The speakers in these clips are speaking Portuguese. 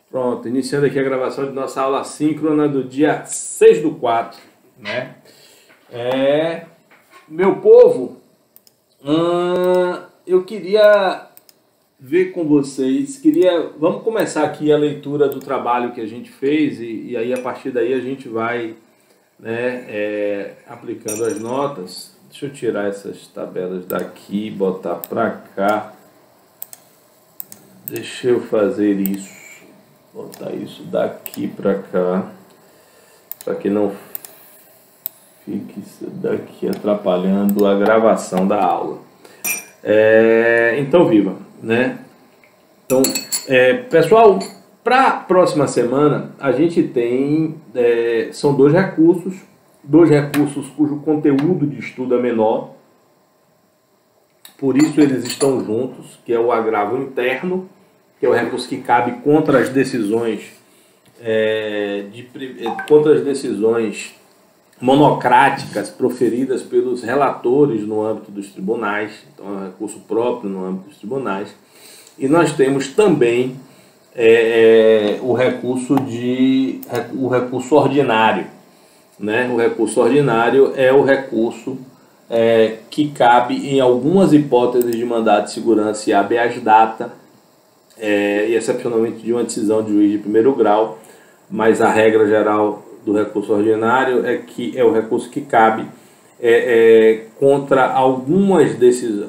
Pronto, iniciando aqui a gravação de nossa aula síncrona do dia 6/4, né? Meu povo, eu queria ver com vocês, vamos começar aqui a leitura do trabalho que a gente fez e aí a partir daí a gente vai, né, aplicando as notas. Deixa eu tirar essas tabelas daqui e botar para cá. Deixa eu fazer isso. Botar isso daqui para cá, para que não fique isso daqui atrapalhando a gravação da aula. Então, viva, né? Então, pessoal, para a próxima semana, a gente tem, são dois recursos cujo conteúdo de estudo é menor, por isso eles estão juntos, que é o agravo interno, que é o recurso que cabe contra as decisões monocráticas proferidas pelos relatores no âmbito dos tribunais. Então é um recurso próprio no âmbito dos tribunais. E nós temos também o recurso ordinário, né? O recurso ordinário é o recurso que cabe em algumas hipóteses de mandado de segurança e habeas data, e excepcionalmente de uma decisão de juiz de primeiro grau, mas a regra geral do recurso ordinário é que é o recurso que cabe contra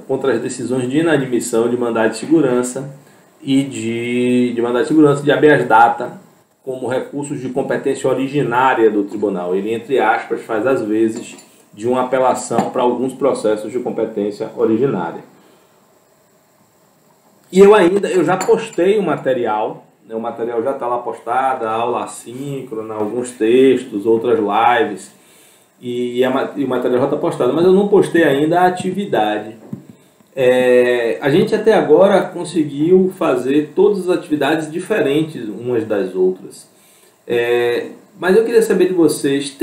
contra as decisões de inadmissão de mandado de segurança e de mandado de segurança de habeas data como recursos de competência originária do tribunal. Ele, entre aspas, faz às vezes de uma apelação para alguns processos de competência originária. E eu já postei o material, né? O material já está lá postado, a aula assíncrona, alguns textos, outras lives, e o material já está postado, mas eu não postei ainda a atividade. A gente até agora conseguiu fazer todas as atividades diferentes umas das outras. Mas eu queria saber de vocês,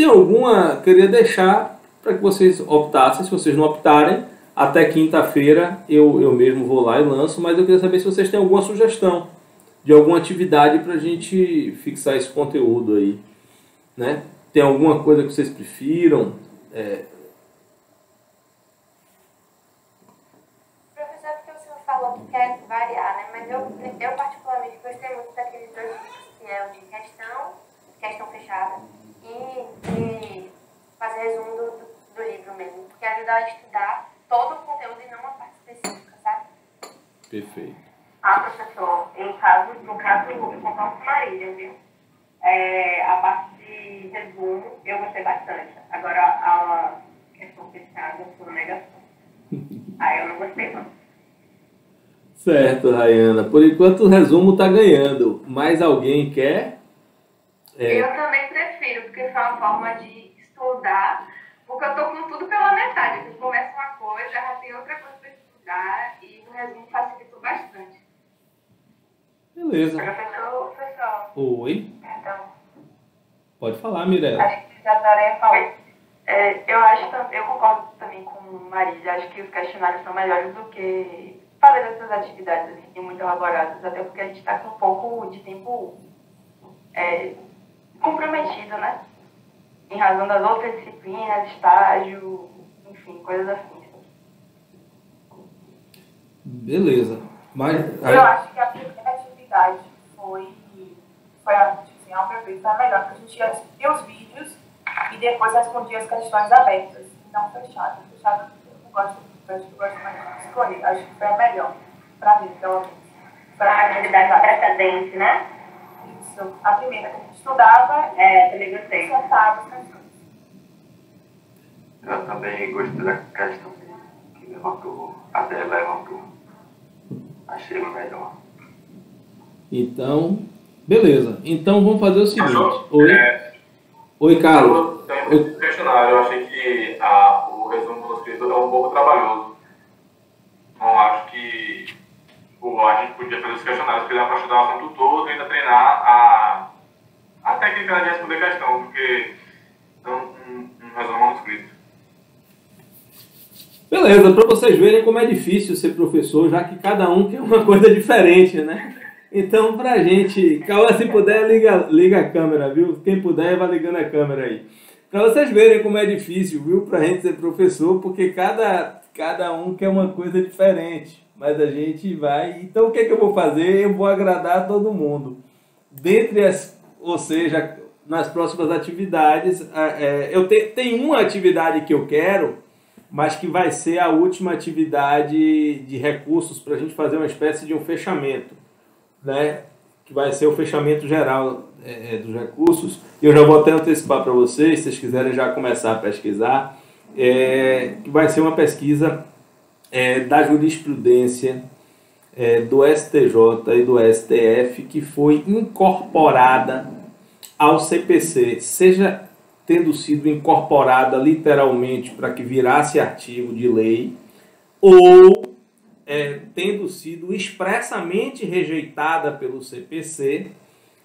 queria deixar para que vocês optassem. Se vocês não optarem, até quinta-feira eu mesmo vou lá e lanço, mas eu queria saber se vocês têm alguma sugestão de alguma atividade para a gente fixar esse conteúdo aí, né? Tem alguma coisa que vocês prefiram? Professor, porque o senhor falou que quer variar, né? Mas eu particularmente gostei muito daqueles dois livros, que é o de questão fechada, e fazer resumo do livro mesmo, porque ajuda a estudar todo o conteúdo e não uma parte específica, sabe? Perfeito. Professor, no caso, eu concordo com Marília, viu? A parte de resumo, eu gostei bastante. Agora, a questão fechada, eu sou negação. Aí eu não gostei, não. Certo, Rayana. Por enquanto o resumo está ganhando. Mais alguém quer? Eu também prefiro, porque foi uma forma de estudar, porque eu estou com tudo pela metade. Eu começo uma coisa, já tem outra coisa para estudar, e o resumo facilitou bastante. Beleza. Professor. Oi. Então, Pode falar, Mirella. acho que a Dora falou. Eu concordo também com Marília. Acho que os questionários são melhores do que fazer essas atividades assim, muito elaboradas, até porque a gente está com um pouco de tempo comprometido, né? Em razão das outras disciplinas, estágio, enfim, coisas assim. Beleza. Mas eu acho que a primeira atividade foi assim, ao meu ver, foi a melhor, porque a gente ia assistir os vídeos e depois respondia as questões abertas, não fechadas. Fechada eu não gosto muito, acho que eu gosto mais de escolher. Acho que foi a melhor, para mim, pelo menos. Foi a atividade precedente, né? Isso, a primeira que a gente estudava, também gostei. sentava as questões. Eu também gostei da questão que levantou. Achei o melhor. então, beleza. Então vamos fazer o seguinte. Oi, Carlos. Tem um questionário. Eu achei que o resumo do escrito é um pouco trabalhoso. Não acho que a gente podia fazer os questionários, porque dá para estudar o assunto todo e ainda treinar a técnica de responder questão, porque um resumo manuscrito. Beleza, para vocês verem como é difícil ser professor, já que cada um quer uma coisa diferente, né? Então, pra gente... Cauã, se puder, liga a câmera, viu? Quem puder, vai ligando a câmera aí. Pra vocês verem como é difícil, viu? Pra gente ser professor, porque cada um quer uma coisa diferente. Mas a gente vai... Então, o que é que eu vou fazer? Eu vou agradar todo mundo. Ou seja, nas próximas atividades, eu tenho uma atividade que eu quero, mas que vai ser a última atividade de recursos para a gente fazer uma espécie de um fechamento, né? Que vai ser o fechamento geral dos recursos. Eu já vou até antecipar para vocês, se vocês quiserem já começar a pesquisar, que vai ser uma pesquisa da jurisprudência do STJ e do STF que foi incorporada ao CPC, seja tendo sido incorporada literalmente para que virasse artigo de lei, ou tendo sido expressamente rejeitada pelo CPC,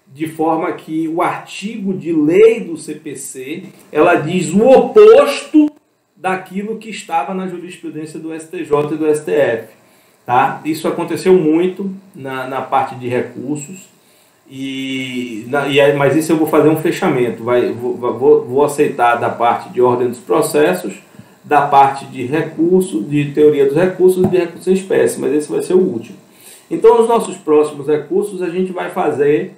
de forma que o artigo de lei do CPC, ela diz o oposto daquilo que estava na jurisprudência do STJ e do STF. Tá? Isso aconteceu muito na parte de recursos, mas isso eu vou fazer um fechamento. Vou aceitar da parte de ordem dos processos, da parte de recurso, de teoria dos recursos e de recursos em espécie, mas esse vai ser o último. Então, nos nossos próximos recursos, a gente vai fazer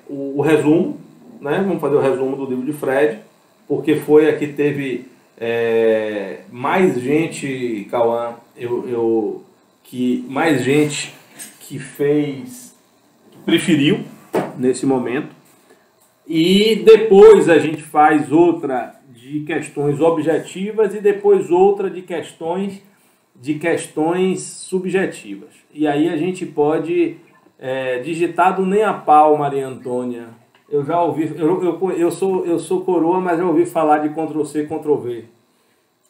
o resumo, né? Vamos fazer o resumo do livro de Fred, porque foi a que teve mais gente, Cauã, mais gente que preferiu nesse momento. E depois a gente faz outra de questões objetivas e depois outra de questões subjetivas. E aí a gente pode digitar do nem a pau, Maria Antônia. Eu já ouvi, eu sou coroa, mas já ouvi falar de Ctrl+C, Ctrl+V.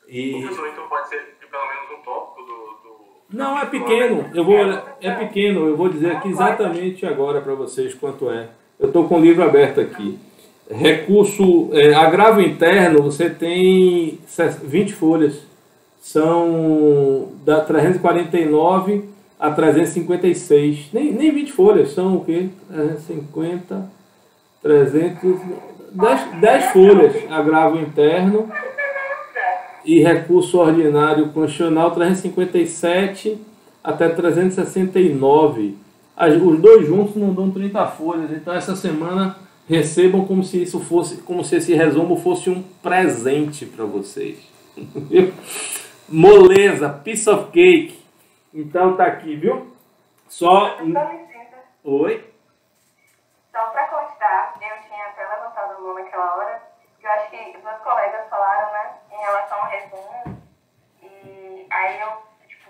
Professor, então pode ser pelo menos um tópico do... Não, é pequeno. Eu vou dizer aqui exatamente agora para vocês quanto é. Eu estou com o livro aberto aqui. Recurso, agravo interno, você tem 20 folhas. São da 349 a 356. Nem 20 folhas, são o quê? 350, 300... 10 folhas. Agravo interno e recurso ordinário constitucional 357 até 369. Os dois juntos não dão 30 folhas. Então essa semana recebam como se esse resumo fosse um presente para vocês. Moleza, piece of cake. Então tá aqui, viu? Oi? Só para constar, eu tinha até levantado a mão naquela hora, porque eu acho que duas colegas falaram, né, em relação ao resumo, e aí eu,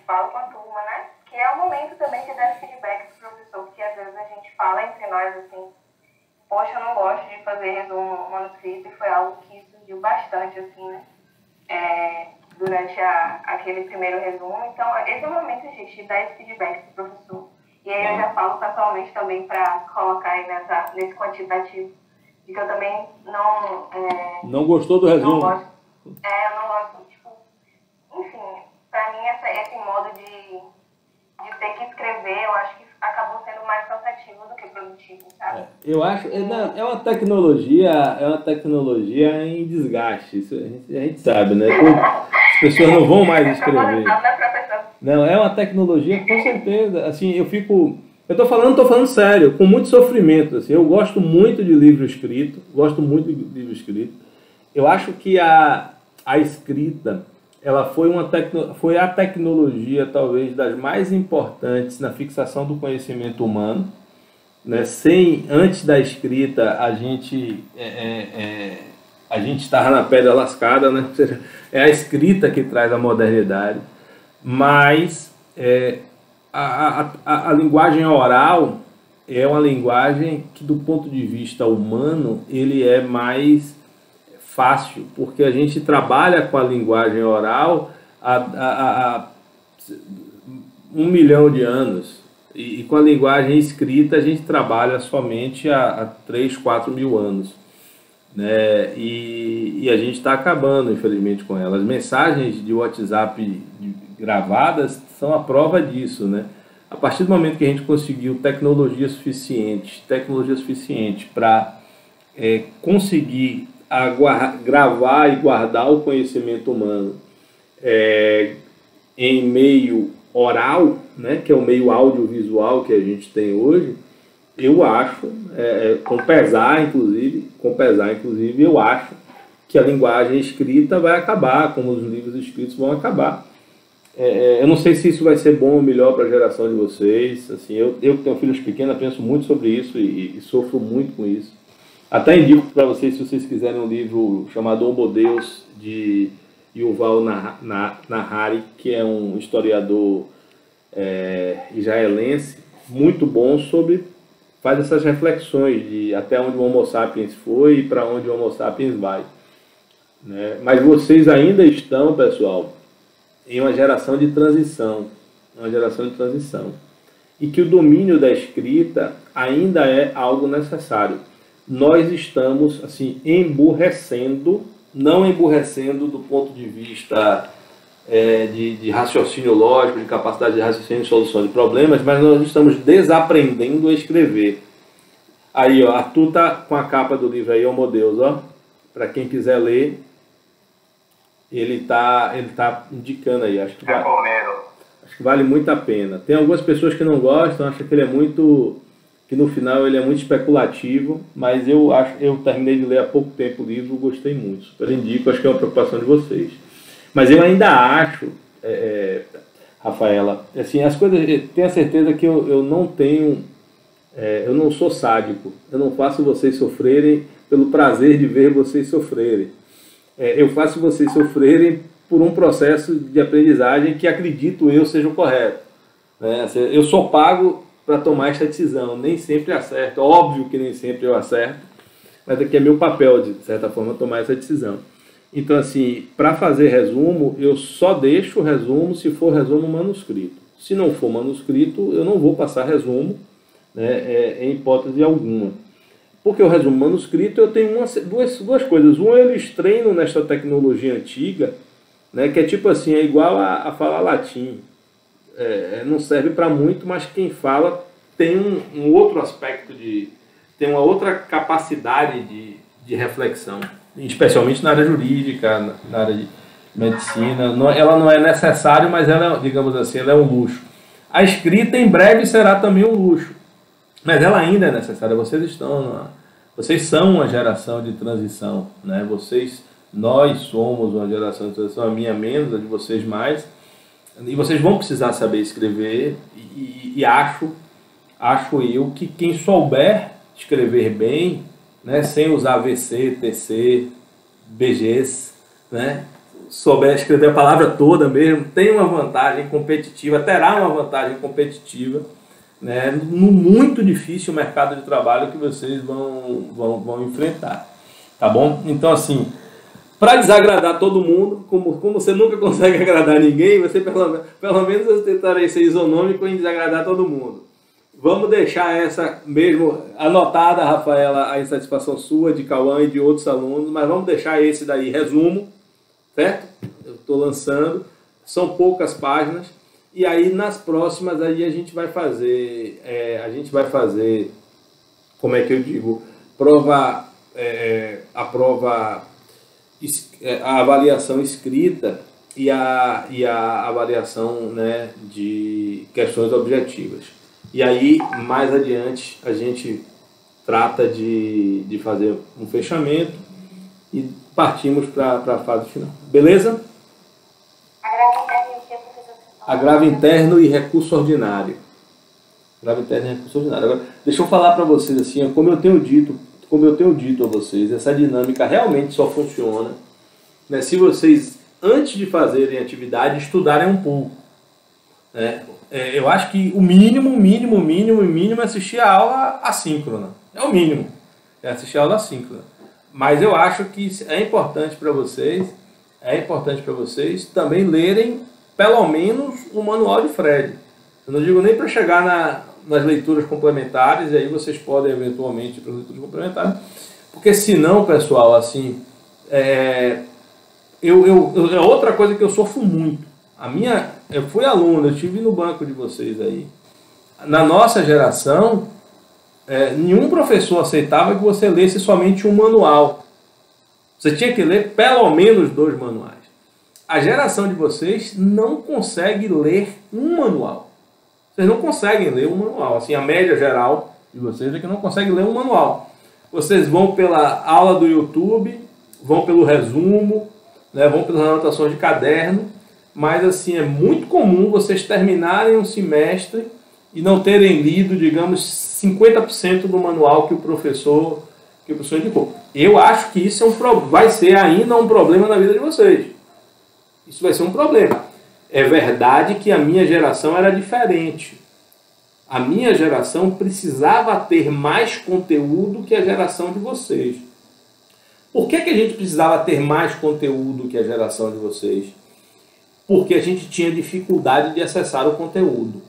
falo com a turma, né, que é o momento também de dar feedback pro professor, porque às vezes a gente fala entre nós, assim, poxa, eu não gosto de fazer resumo manuscrito, e foi algo que surgiu bastante, assim, né, durante aquele primeiro resumo. Então, esse é o momento, gente, de dar esse feedback pro professor. E aí eu já falo pessoalmente também para colocar aí nesse quantitativo, de que eu também não gostou do resumo? Eu não gosto, enfim, para mim esse modo de ter que escrever, eu acho que acabou sendo mais cansativo do que produtivo, sabe? Eu acho, é uma tecnologia em desgaste, isso a gente sabe, né? As pessoas não vão mais escrever. Não, é uma tecnologia, com certeza. Assim, eu tô falando sério, com muito sofrimento. Assim, eu gosto muito de livro escrito, Eu acho que a escrita, ela foi a tecnologia, talvez, das mais importantes na fixação do conhecimento humano. Né? Antes da escrita, a gente estava na pedra lascada, né? Ou seja, é a escrita que traz a modernidade. Mas a linguagem oral é uma linguagem que, do ponto de vista humano, ele é mais fácil, porque a gente trabalha com a linguagem oral há 1 milhão de anos, e com a linguagem escrita a gente trabalha somente há 3, 4 mil anos. Né? E a gente está acabando, infelizmente, com ela. As mensagens de WhatsApp gravadas são a prova disso, né? a partir do momento que a gente conseguiu tecnologia suficiente para conseguir gravar e guardar o conhecimento humano em meio oral, né, que é o meio audiovisual que a gente tem hoje, eu acho, com pesar inclusive, eu acho que a linguagem escrita vai acabar, como os livros escritos vão acabar. Eu não sei se isso vai ser bom ou melhor para a geração de vocês. Assim, eu que tenho filhos pequenos, penso muito sobre isso e sofro muito com isso. Até indico para vocês, se vocês quiserem, um livro chamado Homo Deus, de Yuval Harari, que é um historiador israelense, muito bom, faz essas reflexões de até onde o Homo sapiens foi e para onde o Homo sapiens vai. Né? Mas vocês ainda estão, pessoal, em uma geração de transição, e que o domínio da escrita ainda é algo necessário. Nós estamos assim emburrecendo, não emburrecendo do ponto de vista de raciocínio lógico, de capacidade de raciocínio e solução de problemas, mas nós estamos desaprendendo a escrever. Aí, ó, Arthur tá com a capa do livro aí, Homo Deus, ó, para quem quiser ler. Ele tá indicando aí, acho que vale muito a pena. Tem algumas pessoas que não gostam, acham que ele que no final ele é muito especulativo, mas eu terminei de ler há pouco tempo o livro, gostei muito, super indico, acho que é uma preocupação de vocês. Mas eu ainda acho, Rafaela, assim, as coisas, tenha certeza que eu não tenho, eu não sou sádico, eu não faço vocês sofrerem pelo prazer de ver vocês sofrerem. Eu faço vocês sofrerem por um processo de aprendizagem que acredito eu seja o correto. Né? Eu sou pago para tomar esta decisão, nem sempre acerto, óbvio que nem sempre eu acerto, mas aqui é meu papel, de certa forma, tomar essa decisão. Então, assim, para fazer resumo, eu só deixo o resumo se for resumo manuscrito. Se não for manuscrito, eu não vou passar resumo, né, em hipótese alguma. Porque o resumo manuscrito eu tenho duas coisas. Um, eles treinam nesta tecnologia antiga, né, que é tipo assim, é igual a falar latim. Não serve para muito, mas quem fala tem um outro aspecto, tem uma outra capacidade de reflexão, especialmente na área jurídica, na área de medicina. Ela não é necessária, mas ela, digamos assim, ela é um luxo. A escrita em breve será também um luxo. Mas ela ainda é necessária. Vocês são uma geração de transição, né? Nós somos uma geração de transição, a minha menos, a de vocês mais. E vocês vão precisar saber escrever. E acho eu que quem souber escrever bem, né, sem usar VC, TC, BGs, né, souber escrever a palavra toda mesmo, tem uma vantagem competitiva, terá uma vantagem competitiva, né, no muito difícil mercado de trabalho que vocês vão enfrentar, tá bom? Então, assim, para desagradar todo mundo, como você nunca consegue agradar ninguém, você pelo menos você tentarei ser isonômico em desagradar todo mundo. Vamos deixar essa mesmo anotada, Rafaela, a insatisfação sua, de Cauã e de outros alunos, mas vamos deixar esse daí, resumo, certo? Eu estou lançando, são poucas páginas. E aí, nas próximas, aí a gente vai fazer, como é que eu digo, a avaliação escrita e a avaliação, né, de questões objetivas. E aí, mais adiante, a gente trata de fazer um fechamento e partimos para a fase final. Beleza? Agravo interno e recurso ordinário. Agravo interno e recurso ordinário. Agora, deixa eu falar para vocês assim, como eu tenho dito a vocês, essa dinâmica realmente só funciona, né, se vocês, antes de fazerem atividade, estudarem um pouco. Né? Eu acho que o mínimo é assistir a aula assíncrona. É o mínimo. É assistir a aula assíncrona. Mas eu acho que é importante para vocês também lerem pelo menos o manual de Freire. Eu não digo nem para chegar nas leituras complementares, e aí vocês podem eventualmente ir para as leituras complementares, porque senão, pessoal, assim, é outra coisa que eu sofro muito. Eu fui aluno, eu estive no banco de vocês aí, Na nossa geração, nenhum professor aceitava que você lesse somente um manual. Você tinha que ler pelo menos 2 manuais. A geração de vocês não consegue ler um manual. Vocês não conseguem ler um manual. Assim, a média geral de vocês é que não consegue ler um manual. Vocês vão pela aula do YouTube, vão pelo resumo, né, vão pelas anotações de caderno, mas assim, é muito comum vocês terminarem um semestre e não terem lido, digamos, 50% do manual que o professor indicou. Eu acho que isso vai ser ainda um problema na vida de vocês. Isso vai ser um problema. É verdade que a minha geração era diferente. A minha geração precisava ter mais conteúdo que a geração de vocês. Por que a gente precisava ter mais conteúdo que a geração de vocês? Porque a gente tinha dificuldade de acessar o conteúdo.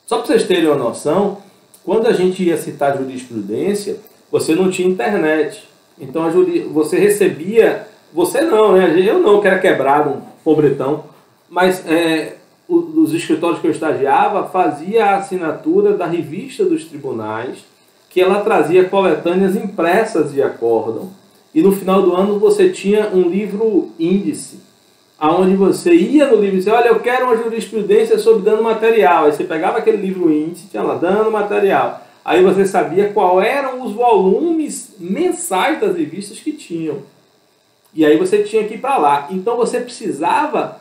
Só para vocês terem uma noção, quando a gente ia citar jurisprudência, você não tinha internet. Então você recebia... Você não, né? Eu não, que era quebrado, um pobretão. Mas os escritórios que eu estagiava fazia a assinatura da revista dos tribunais, que ela trazia coletâneas impressas de acórdão. E no final do ano você tinha um livro índice, aonde você ia no livro e dizia, olha, eu quero uma jurisprudência sobre dano material. Aí você pegava aquele livro índice, tinha lá, dano material. Aí você sabia qual eram os volumes mensais das revistas que tinham. E aí você tinha que ir para lá. Então você precisava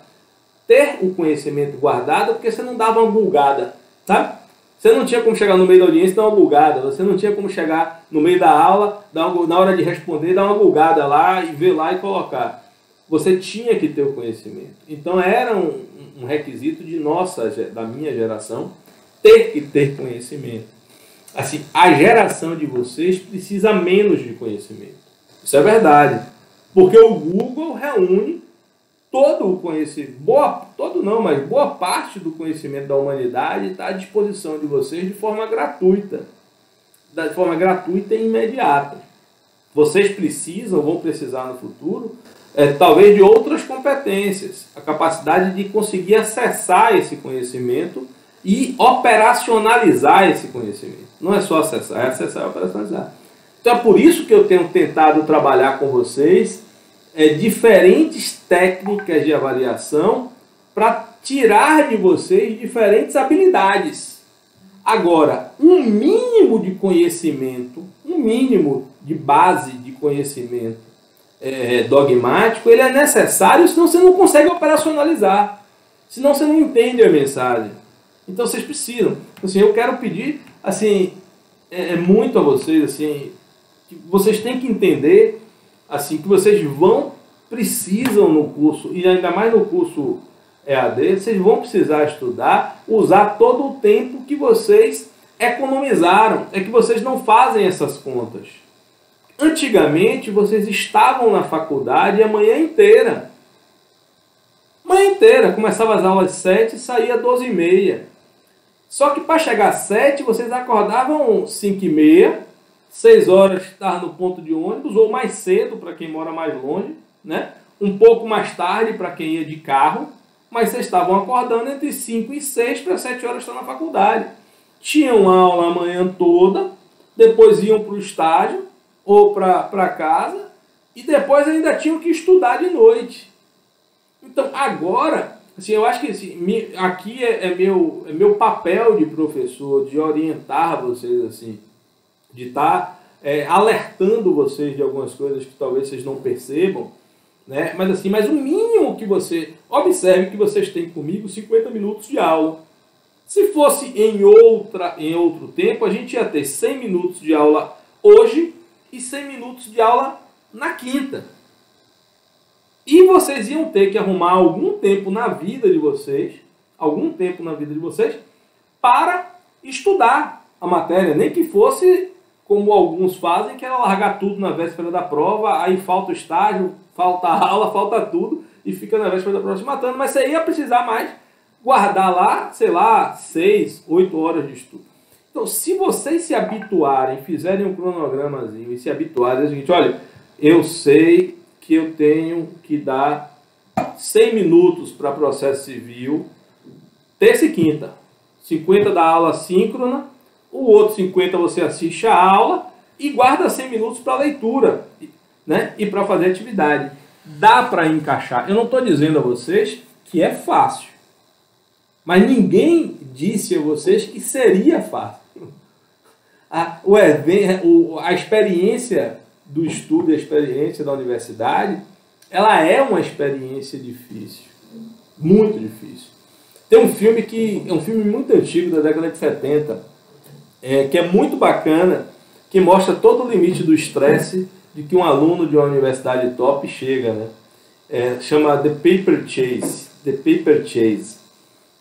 ter o conhecimento guardado, porque você não dava uma bulgada, sabe? Você não tinha como chegar no meio da audiência e dar uma bulgada. Você não tinha como chegar no meio da aula, na hora de responder, dar uma bulgada lá e ver lá e colocar. Você tinha que ter o conhecimento. Então era um requisito da minha geração, ter que ter conhecimento. Assim, a geração de vocês precisa menos de conhecimento. Isso é verdade. Porque o Google reúne todo o conhecimento, boa parte do conhecimento da humanidade está à disposição de vocês de forma gratuita. De forma gratuita e imediata. Vocês vão precisar no futuro, talvez de outras competências. A capacidade de conseguir acessar esse conhecimento e operacionalizar esse conhecimento. Não é só acessar, é acessar e operacionalizar. Então é por isso que eu tenho tentado trabalhar com vocês diferentes técnicas de avaliação para tirar de vocês diferentes habilidades. Agora, um mínimo de conhecimento, um mínimo de base de conhecimento dogmático, ele é necessário, senão você não consegue operacionalizar. Senão você não entende a mensagem. Então vocês precisam. Assim, eu quero pedir assim, muito a vocês, assim, que vocês têm que entender assim, que vocês precisam no curso, e ainda mais no curso EAD, vocês vão precisar estudar, usar todo o tempo que vocês economizaram. É que vocês não fazem essas contas. Antigamente, vocês estavam na faculdade a manhã inteira. Manhã inteira. Começava as aulas às 7 e saía às 12h30. Só que para chegar às 7, vocês acordavam 5h30, 6 horas estavam no ponto de ônibus, ou mais cedo para quem mora mais longe, né? Um pouco mais tarde para quem ia de carro, mas vocês estavam acordando entre 5 e 6 para 7 horas estar na faculdade. Tinham aula a manhã toda, depois iam para o estágio ou para casa, e depois ainda tinham que estudar de noite. Então agora, assim, eu acho que assim, aqui é meu papel de professor, de orientar vocês, assim, de estar alertando vocês de algumas coisas que talvez vocês não percebam, né? Mas o mínimo que você... Observe que vocês têm comigo 50 minutos de aula. Se fosse em outro tempo, a gente ia ter 100 minutos de aula hoje e 100 minutos de aula na quinta. E vocês iam ter que arrumar algum tempo na vida de vocês, para estudar a matéria, nem que fosse como alguns fazem, que era largar tudo na véspera da prova, aí falta o estágio, falta a aula, falta tudo, e fica na véspera da prova se matando, mas você ia precisar mais guardar lá, sei lá, 6, 8 horas de estudo. Então, se vocês se habituarem, fizerem um cronogramazinho e se habituarem, é o seguinte, olha, eu sei que eu tenho que dar 100 minutos para processo civil, terça e quinta. 50 da aula síncrona, o outro 50 você assiste a aula e guarda 100 minutos para leitura, né? E para fazer atividade. Dá para encaixar. Eu não estou dizendo a vocês que é fácil, mas ninguém disse a vocês que seria fácil. A experiência do estudo e a experiência da universidade, ela é uma experiência difícil, muito difícil. Tem um filme que é um filme muito antigo, da década de 70, que é muito bacana, que mostra todo o limite do estresse de que um aluno de uma universidade top chega, né? Chama The Paper Chase. The Paper Chase.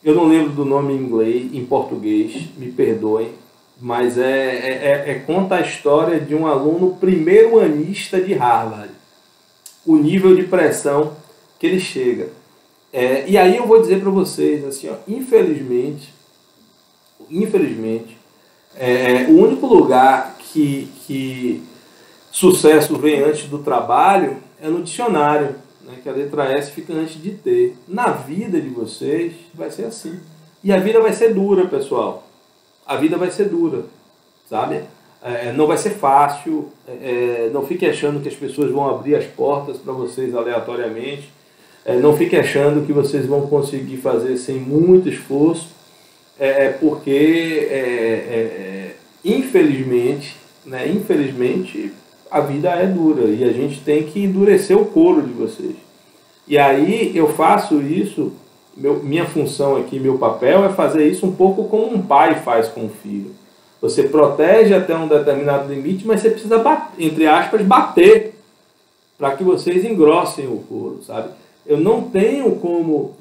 Eu não lembro do nome em inglês, em português, me perdoem, mas conta a história de um aluno primeiro-anista de Harvard, o nível de pressão que ele chega. E aí eu vou dizer para vocês, assim, ó, infelizmente, o único lugar que sucesso vem antes do trabalho é no dicionário, né, que a letra S fica antes de T. Na vida de vocês vai ser assim. E a vida vai ser dura, pessoal. A vida vai ser dura, sabe? Não vai ser fácil. Não fique achando que as pessoas vão abrir as portas para vocês aleatoriamente. Não fique achando que vocês vão conseguir fazer sem muito esforço, porque, infelizmente, a vida é dura e a gente tem que endurecer o couro de vocês. E aí eu faço isso, minha função aqui, meu papel é fazer isso um pouco como um pai faz com o filho. Você protege até um determinado limite, mas você precisa, entre aspas, bater para que vocês engrossem o couro, sabe? Eu não tenho como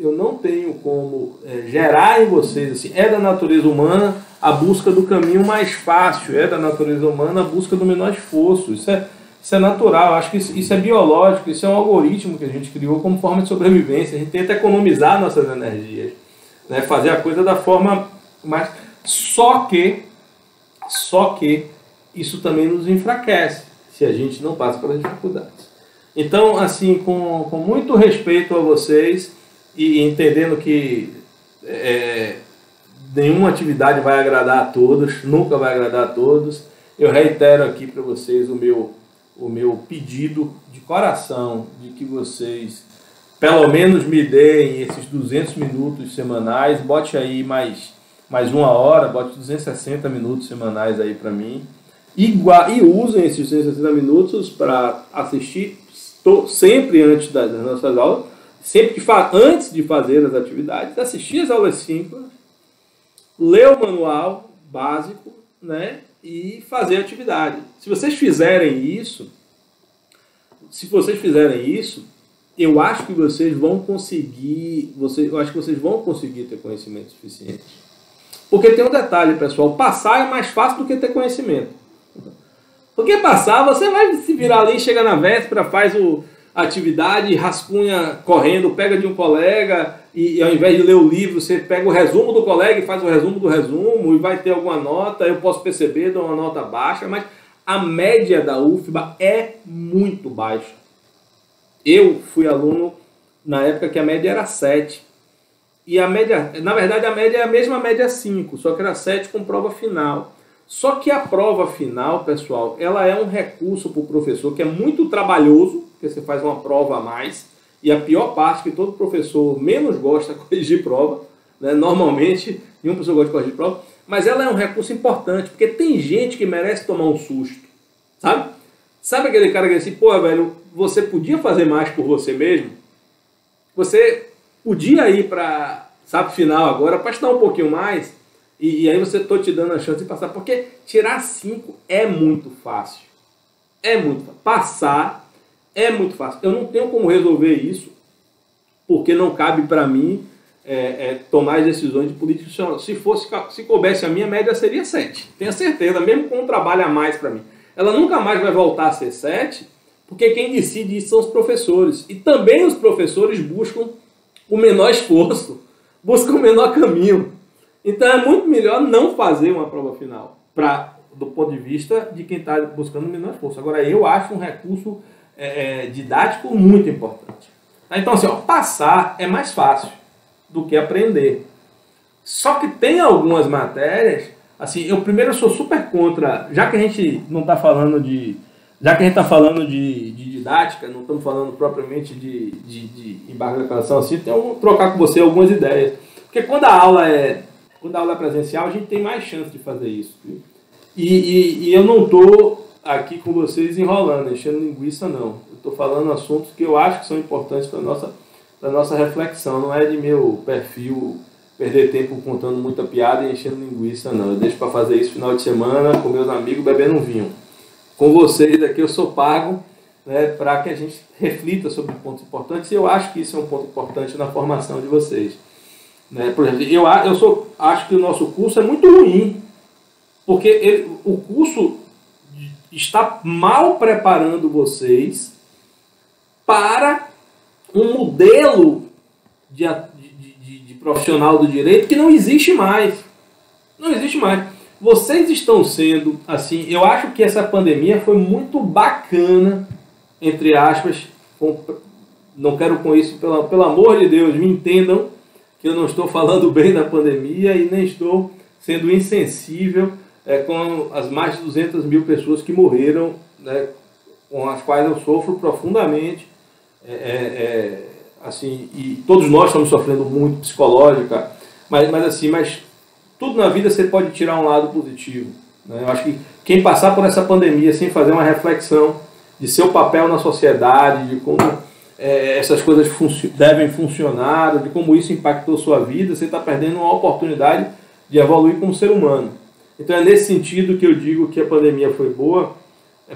gerar em vocês, assim, é da natureza humana a busca do caminho mais fácil, é da natureza humana a busca do menor esforço. Isso é natural, acho que isso é biológico, isso é um algoritmo que a gente criou como forma de sobrevivência. A gente tenta economizar nossas energias, né? Fazer a coisa da forma mais... Só que isso também nos enfraquece, se a gente não passa pelas dificuldades. Então, assim, com muito respeito a vocês e entendendo que nenhuma atividade vai agradar a todos, nunca vai agradar a todos, eu reitero aqui para vocês o meu pedido de coração de que vocês, pelo menos, me deem esses 200 minutos semanais, bote aí mais 1 hora, bote 260 minutos semanais aí para mim, e usem esses 260 minutos para assistir sempre antes das nossas aulas, antes de fazer as atividades, assistir as aulas síncronas, ler o manual básico, né, e fazer a atividade. Se vocês fizerem isso, eu acho que vocês vão conseguir, ter conhecimento suficiente. Porque tem um detalhe, pessoal, passar é mais fácil do que ter conhecimento. Porque passar, você vai se virar ali, chega na véspera, faz a atividade, rascunha correndo, pega de um colega e ao invés de ler o livro, você pega o resumo do colega e faz o resumo do resumo e vai ter alguma nota, eu posso perceber, dou uma nota baixa, mas a média da UFBA é muito baixa. Eu fui aluno na época que a média era 7. E a média, na verdade, a média é a mesma média 5, só que era 7 com prova final. Só que a prova final, pessoal, ela é um recurso para o professor que é muito trabalhoso, porque você faz uma prova a mais, e a pior parte que todo professor menos gosta de corrigir prova, né? Normalmente, nenhum professor gosta de corrigir prova, mas ela é um recurso importante, porque tem gente que merece tomar um susto, sabe? Sabe aquele cara que diz assim, pô, velho, você podia fazer mais por você mesmo? Você podia ir para, final agora, para estudar um pouquinho mais, e aí você estou te dando a chance de passar, porque tirar 5 é muito fácil. É muito fácil. Passar é muito fácil. Eu não tenho como resolver isso, porque não cabe para mim tomar as decisões de política institucional. Se coubesse a minha, média seria 7. Tenho certeza, mesmo com um trabalho a mais para mim. Ela nunca mais vai voltar a ser 7, porque quem decide isso são os professores. E também os professores buscam o menor esforço, buscam o menor caminho. Então é muito melhor não fazer uma prova final, do ponto de vista de quem está buscando o menor esforço. Agora, eu acho um recurso didático muito importante. Então, assim, passar é mais fácil do que aprender. Só que tem algumas matérias, assim, eu primeiro sou super contra, já que a gente não está falando de... Já que a gente está falando de didática, não estamos falando propriamente de embargo de declaração, assim, então eu vou trocar com você algumas ideias. Porque quando a aula é presencial, a gente tem mais chance de fazer isso. Viu? E eu não estou aqui com vocês enrolando, enchendo linguiça, não. Eu estou falando assuntos que eu acho que são importantes para a nossa reflexão. Não é de meu perfil perder tempo contando muita piada e enchendo linguiça, não. Eu deixo para fazer isso no final de semana com meus amigos bebendo um vinho. Com vocês aqui eu sou pago, né, para que a gente reflita sobre pontos importantes, e eu acho que isso é um ponto importante na formação de vocês. Né? Por exemplo, acho que o nosso curso é muito ruim, porque o curso está mal preparando vocês para um modelo de profissional do direito que não existe mais. Não existe mais. Vocês estão sendo, assim, eu acho que essa pandemia foi muito bacana, entre aspas, não quero com isso, pelo amor de Deus, me entendam que eu não estou falando bem da pandemia e nem estou sendo insensível com as mais de 200 mil pessoas que morreram, né, com as quais eu sofro profundamente, assim, e todos nós estamos sofrendo muito psicológica, mas tudo na vida você pode tirar um lado positivo. Né? Eu acho que quem passar por essa pandemia sem fazer uma reflexão de seu papel na sociedade, de como essas coisas devem funcionar, de como isso impactou sua vida, você está perdendo uma oportunidade de evoluir como ser humano. Então é nesse sentido que eu digo que a pandemia foi boa,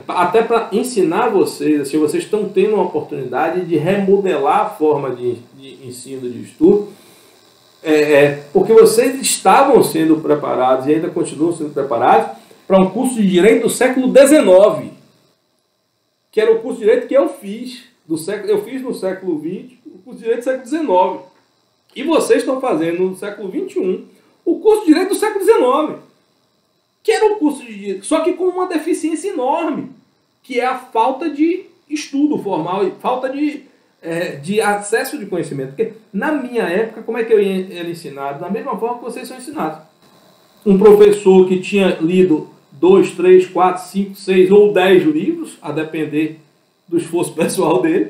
até para ensinar vocês, assim, vocês estão tendo uma oportunidade de remodelar a forma de ensino, de estudo, porque vocês estavam sendo preparados e ainda continuam sendo preparados para um curso de Direito do século XIX, que era o curso de Direito que eu fiz. Eu fiz no século XX o curso de Direito do século XIX. E vocês estão fazendo no século XXI o curso de Direito do século XIX, que era um curso de Direito, só que com uma deficiência enorme, que é a falta de estudo formal e falta de acesso de conhecimento. Porque na minha época, como é que eu era ensinado? Da mesma forma que vocês são ensinados. Um professor que tinha lido 2, 3, 4, 5, 6 ou 10 livros, a depender do esforço pessoal dele,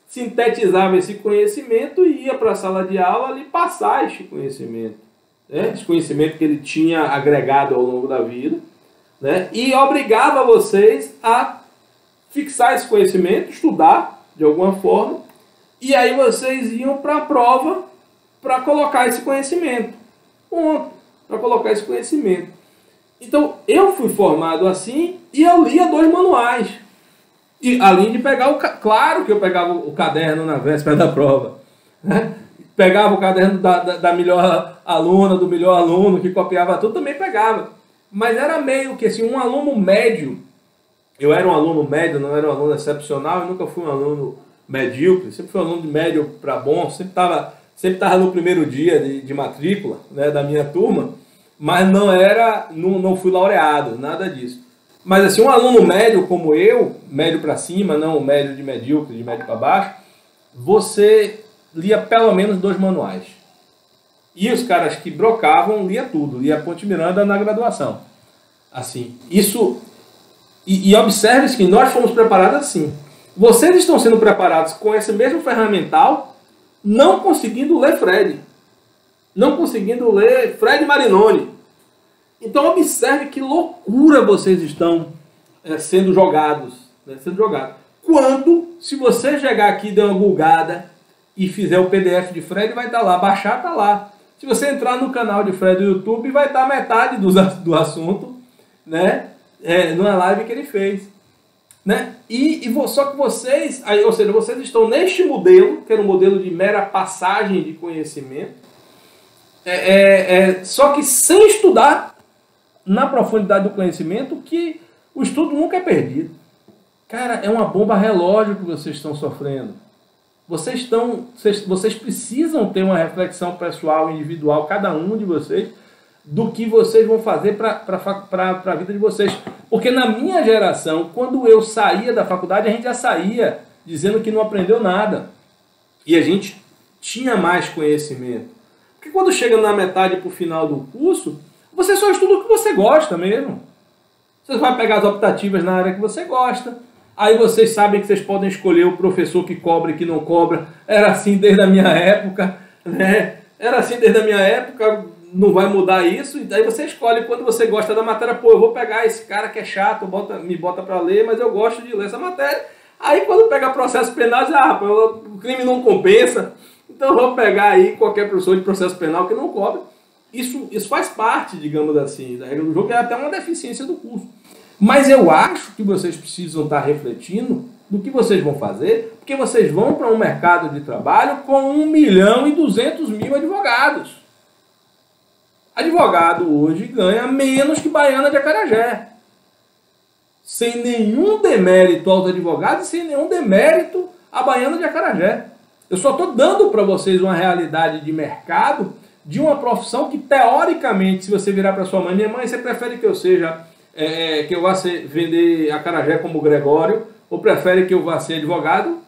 sintetizava esse conhecimento e ia para a sala de aula ali passar este conhecimento. Né? Esse conhecimento que ele tinha agregado ao longo da vida, né? E obrigava vocês a fixar esse conhecimento, estudar de alguma forma, e aí vocês iam para a prova para colocar esse conhecimento. Ponto. Para colocar esse conhecimento. Então, eu fui formado assim e eu lia 2 manuais. E além de pegar claro que eu pegava o caderno na véspera da prova. Né? Pegava o caderno da melhor aluna, do melhor aluno, que copiava tudo, também pegava. Mas era meio que assim, um aluno médio. Eu era um aluno médio, não era um aluno excepcional, eu nunca fui um aluno medíocre, sempre fui um aluno de médio para bom, sempre estava no primeiro dia de matrícula, né, da minha turma, mas não fui laureado, nada disso. Mas assim, um aluno médio como eu, médio para cima, não médio de medíocre, de médio para baixo, você lia pelo menos 2 manuais. E os caras que brocavam, lia tudo, lia Ponte Miranda na graduação. Assim, isso... E observe que nós fomos preparados assim. Vocês estão sendo preparados com esse mesmo ferramental, não conseguindo ler Freire. Não conseguindo ler Fred Marinoni. Então observe que loucura vocês estão sendo jogados. Né, Quando, se você chegar aqui e der uma bugada e fizer o PDF de Fred, vai estar lá. Baixar, está lá. Se você entrar no canal de Fred do YouTube, vai estar metade do assunto, né? Numa live que ele fez. Né? Só que vocês, ou seja, vocês estão neste modelo, que era um modelo de mera passagem de conhecimento, só que sem estudar na profundidade do conhecimento, que o estudo nunca é perdido. Cara, é uma bomba relógio que vocês estão sofrendo. Vocês precisam ter uma reflexão pessoal, individual, cada um de vocês, do que vocês vão fazer para a vida de vocês. Porque na minha geração, quando eu saía da faculdade, a gente já saía dizendo que não aprendeu nada. E a gente tinha mais conhecimento. Porque quando chega na metade para o final do curso, você só estuda o que você gosta mesmo. Você vai pegar as optativas na área que você gosta. Aí vocês sabem que vocês podem escolher o professor que cobra e que não cobra. Era assim desde a minha época, né? Era assim desde a minha época, não vai mudar isso. E aí você escolhe quando você gosta da matéria. Pô, eu vou pegar esse cara que é chato, me bota para ler, mas eu gosto de ler essa matéria. Aí quando pega processo penal, diz, o crime não compensa. Então eu vou pegar aí qualquer professor de processo penal que não cobra. Isso faz parte, digamos assim, da regra do jogo, que é até uma deficiência do curso. Mas eu acho que vocês precisam estar refletindo do que vocês vão fazer, porque vocês vão para um mercado de trabalho com 1.200.000 advogados. Advogado hoje ganha menos que baiana de acarajé. Sem nenhum demérito aos advogados e sem nenhum demérito à baiana de acarajé. Eu só estou dando para vocês uma realidade de mercado de uma profissão que, teoricamente, se você virar para sua mãe, minha mãe, você prefere que eu seja, que eu vá vender acarajé como Gregório, ou prefere que eu vá ser advogado?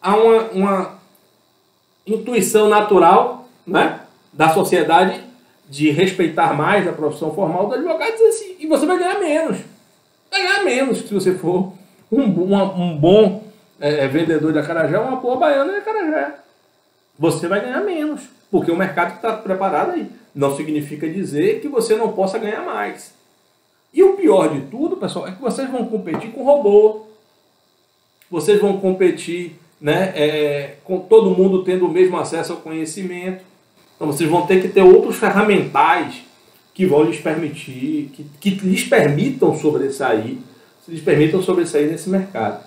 Há uma intuição natural, né, da sociedade de respeitar mais a profissão formal do advogado e dizer assim, e você vai ganhar menos. Vai ganhar menos se você for um bom vendedor de acarajé, uma boa baiana de acarajé. Você vai ganhar menos, porque o mercado está preparado aí. Não significa dizer que você não possa ganhar mais. E o pior de tudo, pessoal, é que vocês vão competir com robô. Vocês vão competir, né, com todo mundo tendo o mesmo acesso ao conhecimento. Então vocês vão ter que ter outros ferramentais que vão lhes permitir, que lhes permitam sobressair nesse mercado.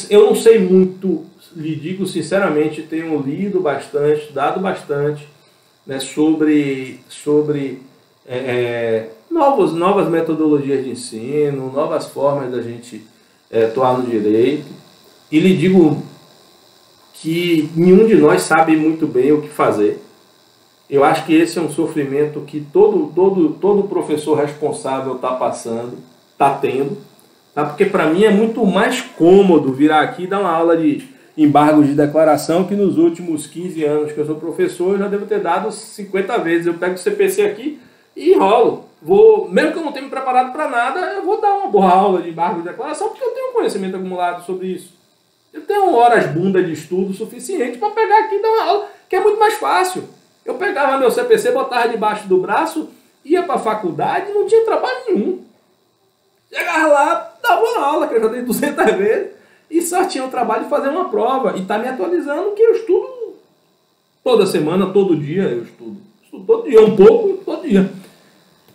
Eu não sei muito, lhe digo sinceramente, tenho lido bastante, estudado bastante, né, sobre novas metodologias de ensino, novas formas da gente atuar no direito. E lhe digo que nenhum de nós sabe muito bem o que fazer. Eu acho que esse é um sofrimento que todo professor responsável está passando, está tendo. Tá? Porque para mim é muito mais cômodo virar aqui e dar uma aula de embargos de declaração que nos últimos 15 anos que eu sou professor eu já devo ter dado 50 vezes. Eu pego o CPC aqui e enrolo. Mesmo que eu não tenha me preparado para nada, eu vou dar uma boa aula de embargo de declaração porque eu tenho conhecimento acumulado sobre isso. Eu tenho horas bunda de estudo suficiente para pegar aqui e dar uma aula, que é muito mais fácil. Eu pegava meu CPC, botava debaixo do braço, ia para a faculdade e não tinha trabalho nenhum. Chegava lá, dava uma aula, que eu já dei 200 vezes, e só tinha o trabalho de fazer uma prova. E está me atualizando que eu estudo toda semana, todo dia eu estudo. Estudo todo dia, um pouco, todo dia.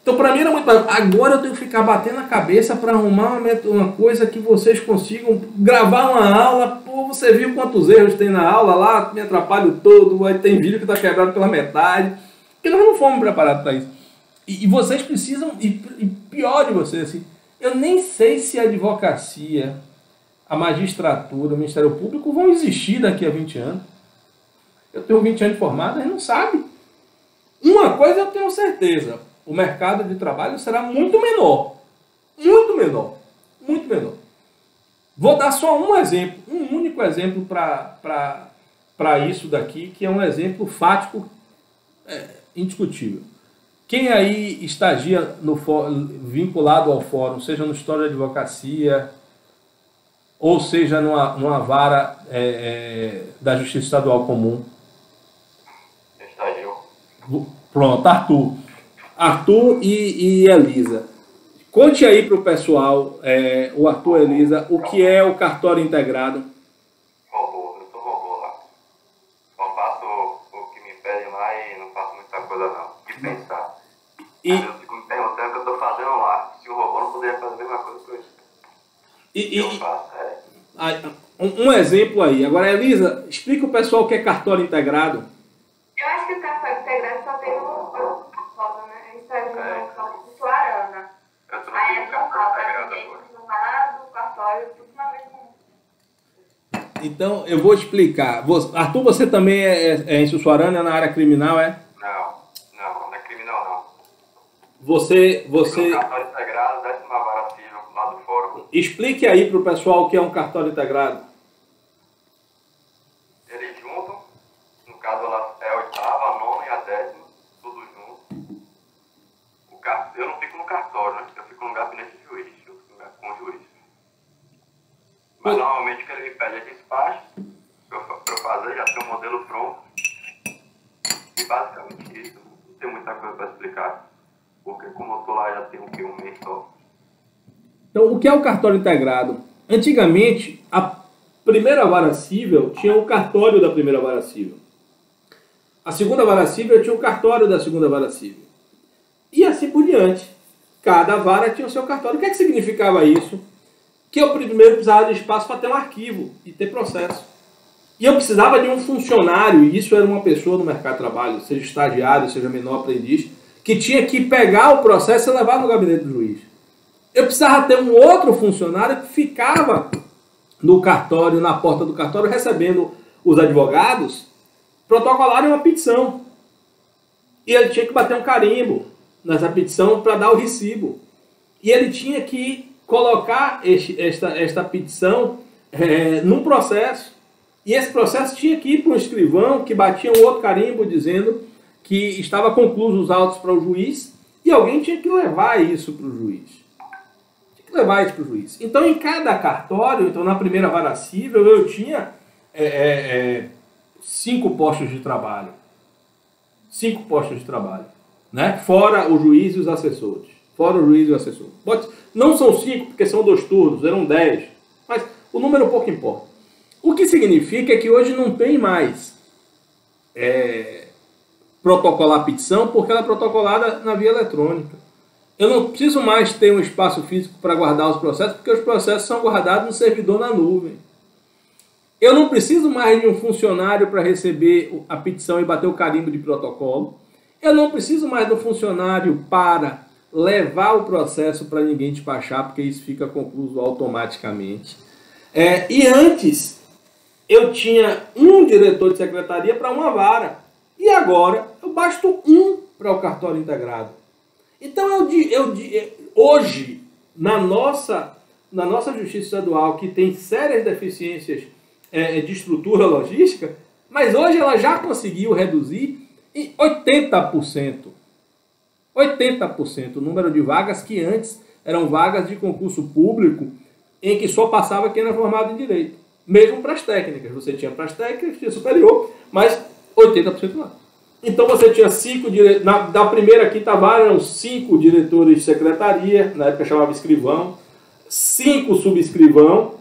Então para mim era muito... Agora eu tenho que ficar batendo a cabeça para arrumar uma coisa que vocês consigam gravar uma aula. Pô, você viu quantos erros tem na aula lá, me atrapalho todo, aí tem vídeo que está quebrado pela metade. Porque nós não fomos preparados para isso. E vocês precisam, e pior de vocês, assim, eu nem sei se a advocacia, a magistratura, o Ministério Público vão existir daqui a 20 anos. Eu tenho 20 anos de formado, a gente não sabe. Uma coisa eu tenho certeza, o mercado de trabalho será muito menor. Muito menor. Muito menor. Vou dar só um exemplo, um único exemplo para isso daqui, que é um exemplo fático, indiscutível. Quem aí estagia vinculado ao fórum, seja no História da Advocacia, ou seja numa vara da Justiça Estadual Comum? Estagiou. Pronto, Arthur e Elisa. Conte aí para o pessoal, o Arthur e Elisa, o que é o cartório integrado. Robô, eu sou robô lá. Só faço o que me pedem lá e não faço muita coisa não, de pensar. Eu fico me perguntando o que eu estou fazendo lá. Se o robô não poderia fazer a mesma coisa que eu faço. Um exemplo aí. Agora, Elisa, explica o pessoal o que é cartório integrado. Eu acho que o cartório integrado só tem uma forma, né? A história de Suarana. Aí é normal, o cartório, tudo na mesma. Então, eu vou explicar. Arthur, você também é em Sussuarana, na área criminal, é? Não é criminal não. Você... Cartório integrado, 10ª Vara Civil, lá do fórum. Explique aí para o pessoal o que é um cartório integrado. Eles juntam, no caso ela é a 8ª, a 9ª e a 10ª, Mas normalmente o que ele me pede é despacho para eu fazer, já tem um modelo pronto. E basicamente isso, não tem muita coisa para explicar. Porque como eu tô lá já tem um mês só. Então, o que é o cartório integrado? Antigamente, a primeira vara civil tinha o cartório da primeira vara civil. A segunda vara civil tinha o cartório da segunda vara civil. E assim por diante. Cada vara tinha o seu cartório. O que é que significava isso? Que eu primeiro precisava de espaço para ter um arquivo e ter processo. E eu precisava de um funcionário, e isso era uma pessoa no mercado de trabalho, seja estagiário, seja menor aprendiz, que tinha que pegar o processo e levar no gabinete do juiz. Eu precisava ter um outro funcionário que ficava no cartório, na porta do cartório, recebendo os advogados, protocolarem uma petição. E ele tinha que bater um carimbo nessa petição para dar o recibo. E ele tinha que colocar esta petição num processo. E esse processo tinha que ir para um escrivão que batia um outro carimbo dizendo que estava concluídos os autos para o juiz e alguém tinha que levar isso para o juiz. Tinha que levar isso para o juiz. Então, em cada cartório, então na primeira vara civil, eu tinha 5 postos de trabalho. 5 postos de trabalho. Né? Fora o juiz e os assessores. Fora o juiz e o assessor. Não são 5, porque são 2 turnos, eram 10. Mas o número pouco importa. O que significa que hoje não tem mais protocolar petição, porque ela é protocolada na via eletrônica. Eu não preciso mais ter um espaço físico para guardar os processos, porque os processos são guardados no servidor na nuvem. Eu não preciso mais de um funcionário para receber a petição e bater o carimbo de protocolo. Eu não preciso mais de um funcionário para levar o processo para ninguém despachar, porque isso fica concluído automaticamente. E antes, eu tinha um diretor de secretaria para uma vara. E agora, eu basto um para o cartório integrado. Então, hoje, na nossa Justiça Estadual, que tem sérias deficiências de estrutura logística, mas hoje ela já conseguiu reduzir em 80%. 80% o número de vagas que antes eram vagas de concurso público em que só passava quem era formado em direito. Mesmo para as técnicas. Você tinha para as técnicas, tinha superior, mas 80% lá. Então você tinha 5 diretores, da primeira quinta vara eram 5 diretores de secretaria, na época chamava escrivão, 5 subescrivão,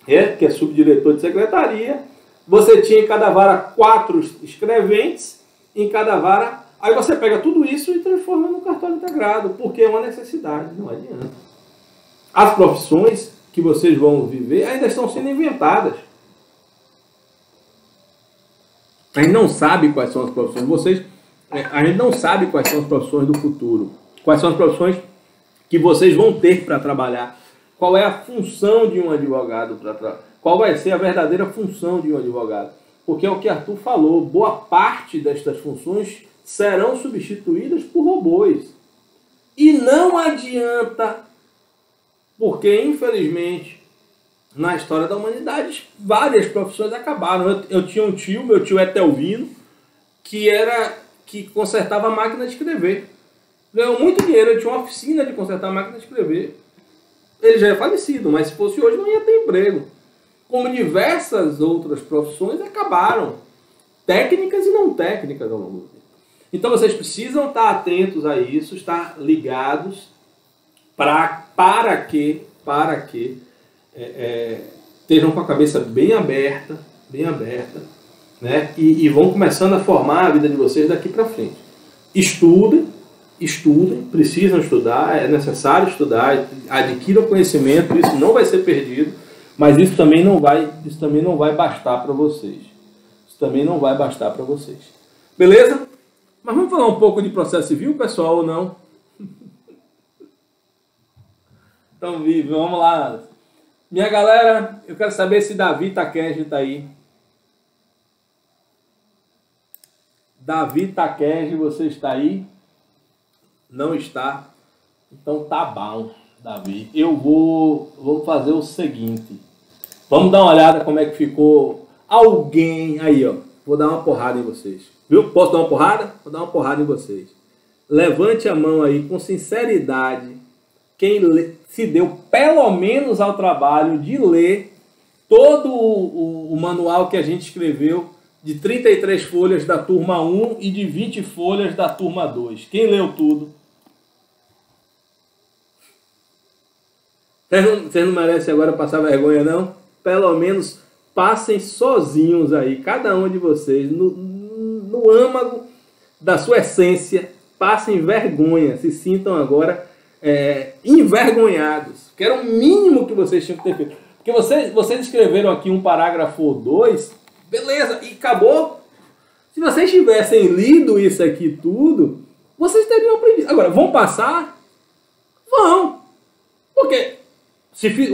que é subdiretor de secretaria. Você tinha em cada vara 4 escreventes, em cada vara. Aí você pega tudo isso e transforma no cartório integrado, porque é uma necessidade, não adianta. As profissões que vocês vão viver ainda estão sendo inventadas. A gente não sabe quais são as profissões. A gente não sabe quais são as profissões do futuro. Quais são as profissões que vocês vão ter para trabalhar. Qual é a função de um advogado para trabalhar. Qual vai ser a verdadeira função de um advogado. Porque é o que Arthur falou. Boa parte destas funções serão substituídas por robôs. E não adianta, porque infelizmente na história da humanidade várias profissões acabaram. Eu tinha um tio, meu tio Etelvino, que consertava a máquina de escrever. Ganhou muito dinheiro, ele tinha uma oficina de consertar a máquina de escrever. Ele já é falecido, mas se fosse hoje não ia ter emprego. Como diversas outras profissões acabaram. Técnicas e não técnicas ao longo do tempo. Então vocês precisam estar atentos a isso, estar ligados para que estejam com a cabeça bem aberta, né? E vão começando a formar a vida de vocês daqui para frente. Estudem, precisam estudar, é necessário estudar, adquiram conhecimento, isso não vai ser perdido, mas isso também não vai bastar para vocês. Isso também não vai bastar para vocês. Beleza? Mas vamos falar um pouco de processo civil, pessoal, ou não? Então, vamos lá. Minha galera, eu quero saber se Davi Takeshi está aí. Davi Takeshi, você está aí? Não está? Então tá bom, Davi. Vou fazer o seguinte. Vamos dar uma olhada como é que ficou. Alguém aí, ó. Vou dar uma porrada em vocês. Viu? Posso dar uma porrada? Vou dar uma porrada em vocês. Levante a mão aí com sinceridade. Quem se deu pelo menos ao trabalho de ler todo o manual que a gente escreveu de 33 folhas da turma 1 e de 20 folhas da turma 2. Quem leu tudo? Vocês não merecem agora passar vergonha, não? Pelo menos passem sozinhos aí, cada um de vocês, no âmago da sua essência, passem vergonha, se sintam agora envergonhados. Que era o mínimo que vocês tinham que ter feito. Porque vocês escreveram aqui um parágrafo ou dois, beleza, e acabou. Se vocês tivessem lido isso aqui tudo, vocês teriam aprendido. Agora, vão passar? Vão. Porque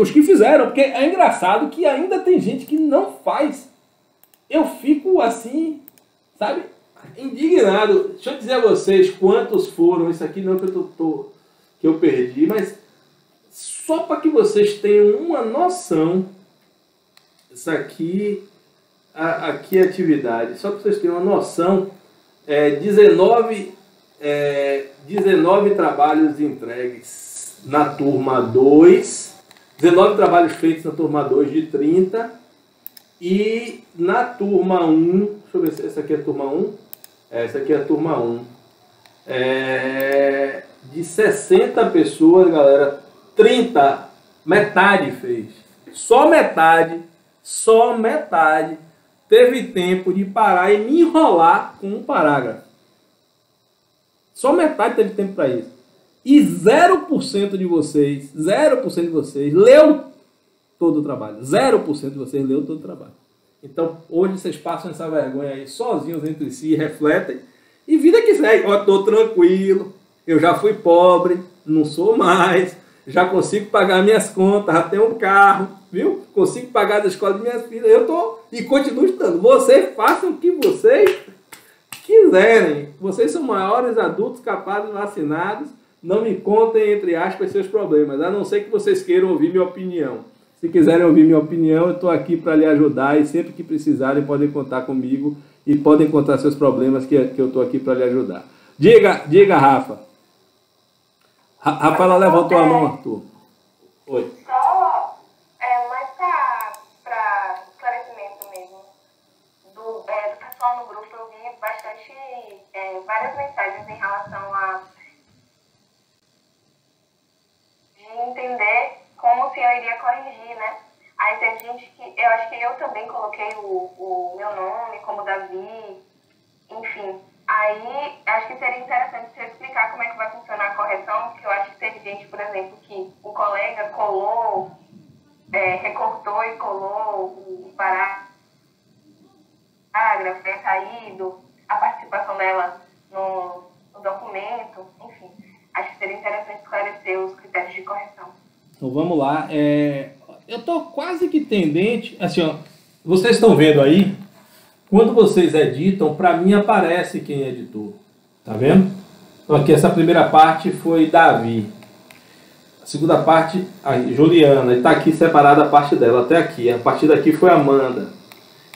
os que fizeram, porque é engraçado que ainda tem gente que não faz. Eu fico assim, sabe, indignado. Deixa eu dizer a vocês quantos foram. Isso aqui não é que eu perdi, mas só para que vocês tenham uma noção. Isso aqui é atividade. Só para vocês terem uma noção, 19 trabalhos entregues na turma 2. 19 trabalhos feitos na turma 2 de 30. E na turma 1, deixa eu ver se essa aqui é a turma 1. Essa aqui é a turma 1. De 60 pessoas, galera, 30, metade fez. Só metade teve tempo de parar e me enrolar com um parágrafo. Só metade teve tempo para isso. E 0% de vocês leu todo o trabalho. 0% de vocês leu todo o trabalho. Então, hoje vocês passam essa vergonha aí sozinhos entre si, refletem. E vida que segue. Ó, tô tranquilo, eu já fui pobre, não sou mais, já consigo pagar minhas contas, já tenho um carro, viu? Consigo pagar da escola de minhas filhas. Eu tô e continuo estudando. Vocês façam o que vocês quiserem. Vocês são maiores adultos, capazes, vacinados. Não me contem, entre aspas, seus problemas, a não ser que vocês queiram ouvir minha opinião. Se quiserem ouvir minha opinião, eu estou aqui para lhe ajudar e sempre que precisarem podem contar comigo e podem contar seus problemas que eu estou aqui para lhe ajudar. Diga, Rafa. Rafaela levantou a mão, Arthur. Oi. Só mais para esclarecimento mesmo. Do pessoal no grupo, eu vi várias mensagens em relação a entender como se eu iria corrigir, né? Aí teve gente que, eu acho que eu também coloquei o meu nome como Davi, enfim. Aí acho que seria interessante você explicar como é que vai funcionar a correção, porque eu acho que teve gente, por exemplo, que o colega colou, recortou e colou o parágrafo, caído, a participação dela no documento, enfim. Acho que seria interessante esclarecer os critérios de correção. Então vamos lá. Eu estou quase que tendente. Assim, ó, vocês estão vendo aí? Quando vocês editam, para mim aparece quem editou. Tá vendo? Então aqui essa primeira parte foi Davi. A segunda parte, aí, Juliana. E está aqui separada a parte dela até aqui. A partir daqui foi Amanda.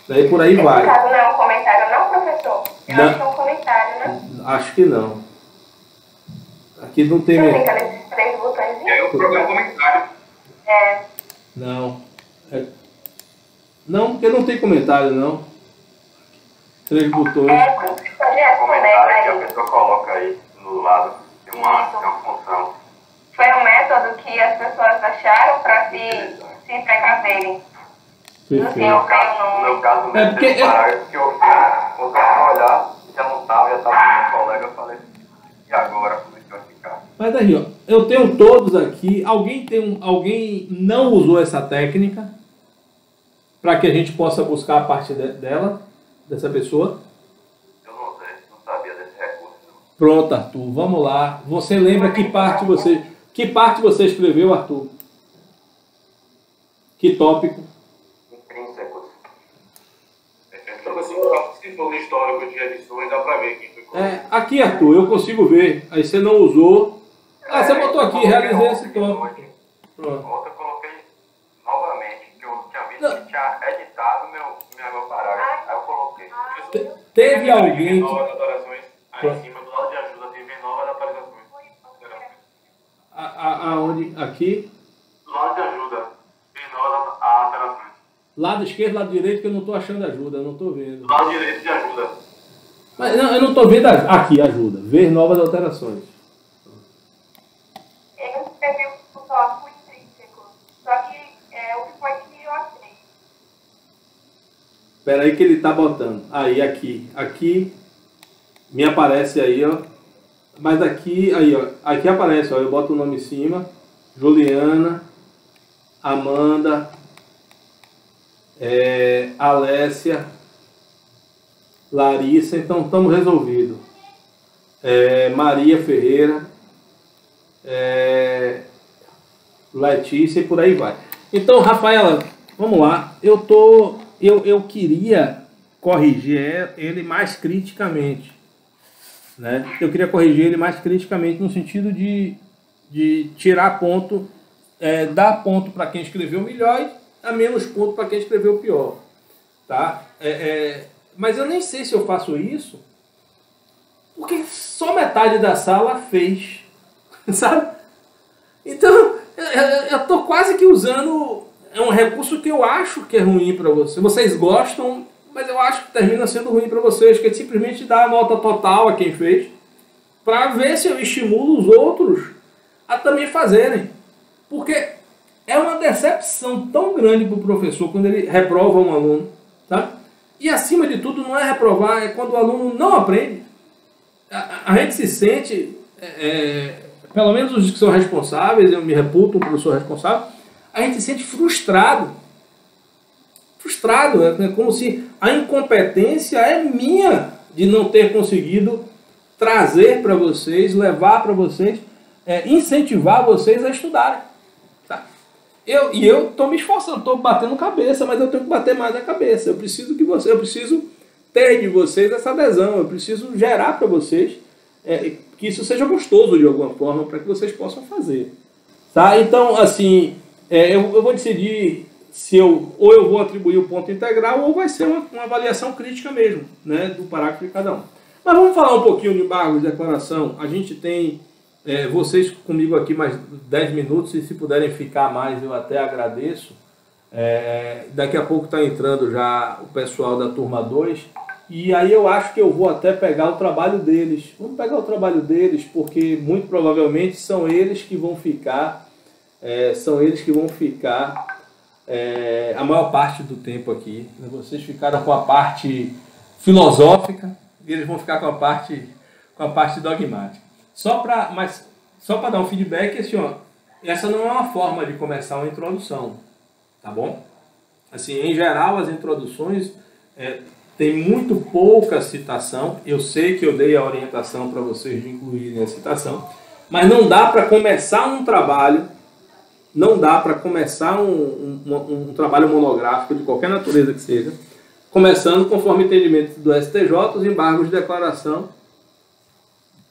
Daí por aí vai. Esse caso não é um comentário, não, professor? Eu não. Acho que é um comentário, né? Acho que não. Aqui não tem. Você clica nesses 3 botões. É o programa comentário. Não. Não, porque não tem comentário, não. 3 botões. Pode responder Comentário que a aí. pessoa coloca aí no lado. Tem uma função. Foi um método que as pessoas acharam para se precaverem. Perfeito. No meu caso, É porque teve um parágrafo que eu vi, quando eu olhar, já não estava, já estava com o colega, eu falei, e agora, como é que vai ficar? Mas daí, ó, eu tenho todos aqui. Alguém não usou essa técnica para que a gente possa buscar a parte dela, dessa pessoa? Eu não sei, não sabia desse recurso. Não. Pronto, Arthur, vamos lá. Você lembra que parte você escreveu, Arthur? Que tópico? Intrínsecos. Então, assim, se for no histórico de edições, dá para ver quem foi. Aqui, Arthur, eu consigo ver. Aí você não usou. Você botou aqui, realizei esse tópico. Pronto. Outra eu coloquei novamente, que eu tinha visto que tinha editado meu parágrafo. Aí eu coloquei. Teve alguém Novas que... atualizações. Aí em cima do lado de ajuda teve novas atualizações. Aonde? Aqui? Do lado de ajuda tem novas alterações. Lado esquerdo, lado direito, que eu não estou achando ajuda, eu não estou vendo. Lado direito de ajuda. Mas não, eu não estou vendo aqui, ajuda. Ver novas alterações. Ele escreveu o tópico intrínseco. Só que o que foi que eu achei. Espera aí que ele está botando. Aí, aqui. Aqui me aparece aí, ó. Mas aqui, aí, ó. Aqui aparece, ó. Eu boto o nome em cima. Juliana, Amanda, Alessia, Larissa. Então, estamos resolvidos. Maria Ferreira, Letícia e por aí vai. Então, Rafaela, vamos lá. Eu queria corrigir ele mais criticamente, né? Eu queria corrigir ele mais criticamente no sentido de tirar ponto, dar ponto para quem escreveu melhor e dar menos ponto para quem escreveu pior, tá? Mas eu nem sei se eu faço isso, porque só metade da sala fez, sabe? Então, eu estou quase que usando um recurso que eu acho que é ruim para você. Vocês gostam, mas eu acho que termina sendo ruim para vocês, que é simplesmente dar a nota total a quem fez, para ver se eu estimulo os outros a também fazerem. Porque é uma decepção tão grande para o professor quando ele reprova um aluno, tá? E acima de tudo não é reprovar, é quando o aluno não aprende. A gente se sente, pelo menos os que são responsáveis, eu me reputo um professor responsável, a gente se sente frustrado. Frustrado, é como se a incompetência é minha de não ter conseguido trazer para vocês, levar para vocês, incentivar vocês a estudarem. Tá? Eu estou me esforçando, estou batendo cabeça, mas eu tenho que bater mais a cabeça. Eu preciso ter de vocês essa adesão, eu preciso gerar para vocês que isso seja gostoso de alguma forma, para que vocês possam fazer. Tá? Então, assim, eu vou decidir se eu vou atribuir o ponto integral ou vai ser uma avaliação crítica mesmo, né, do parágrafo de cada um. Mas vamos falar um pouquinho de embargos de declaração. A gente tem vocês comigo aqui mais 10 minutos, e se puderem ficar mais eu até agradeço. Daqui a pouco está entrando já o pessoal da turma 2, e aí eu acho que eu vou até pegar o trabalho deles. Vamos pegar o trabalho deles, porque muito provavelmente são eles que vão ficar, a maior parte do tempo aqui. Vocês ficaram com a parte filosófica e eles vão ficar com a parte dogmática. Só para dar um feedback, assim, ó, essa não é uma forma de começar uma introdução, tá bom? Assim, em geral, as introduções tem muito pouca citação. Eu sei que eu dei a orientação para vocês de incluírem a citação, mas não dá para começar um trabalho, não dá para começar um trabalho monográfico de qualquer natureza que seja, começando conforme o entendimento do STJ, os embargos de declaração,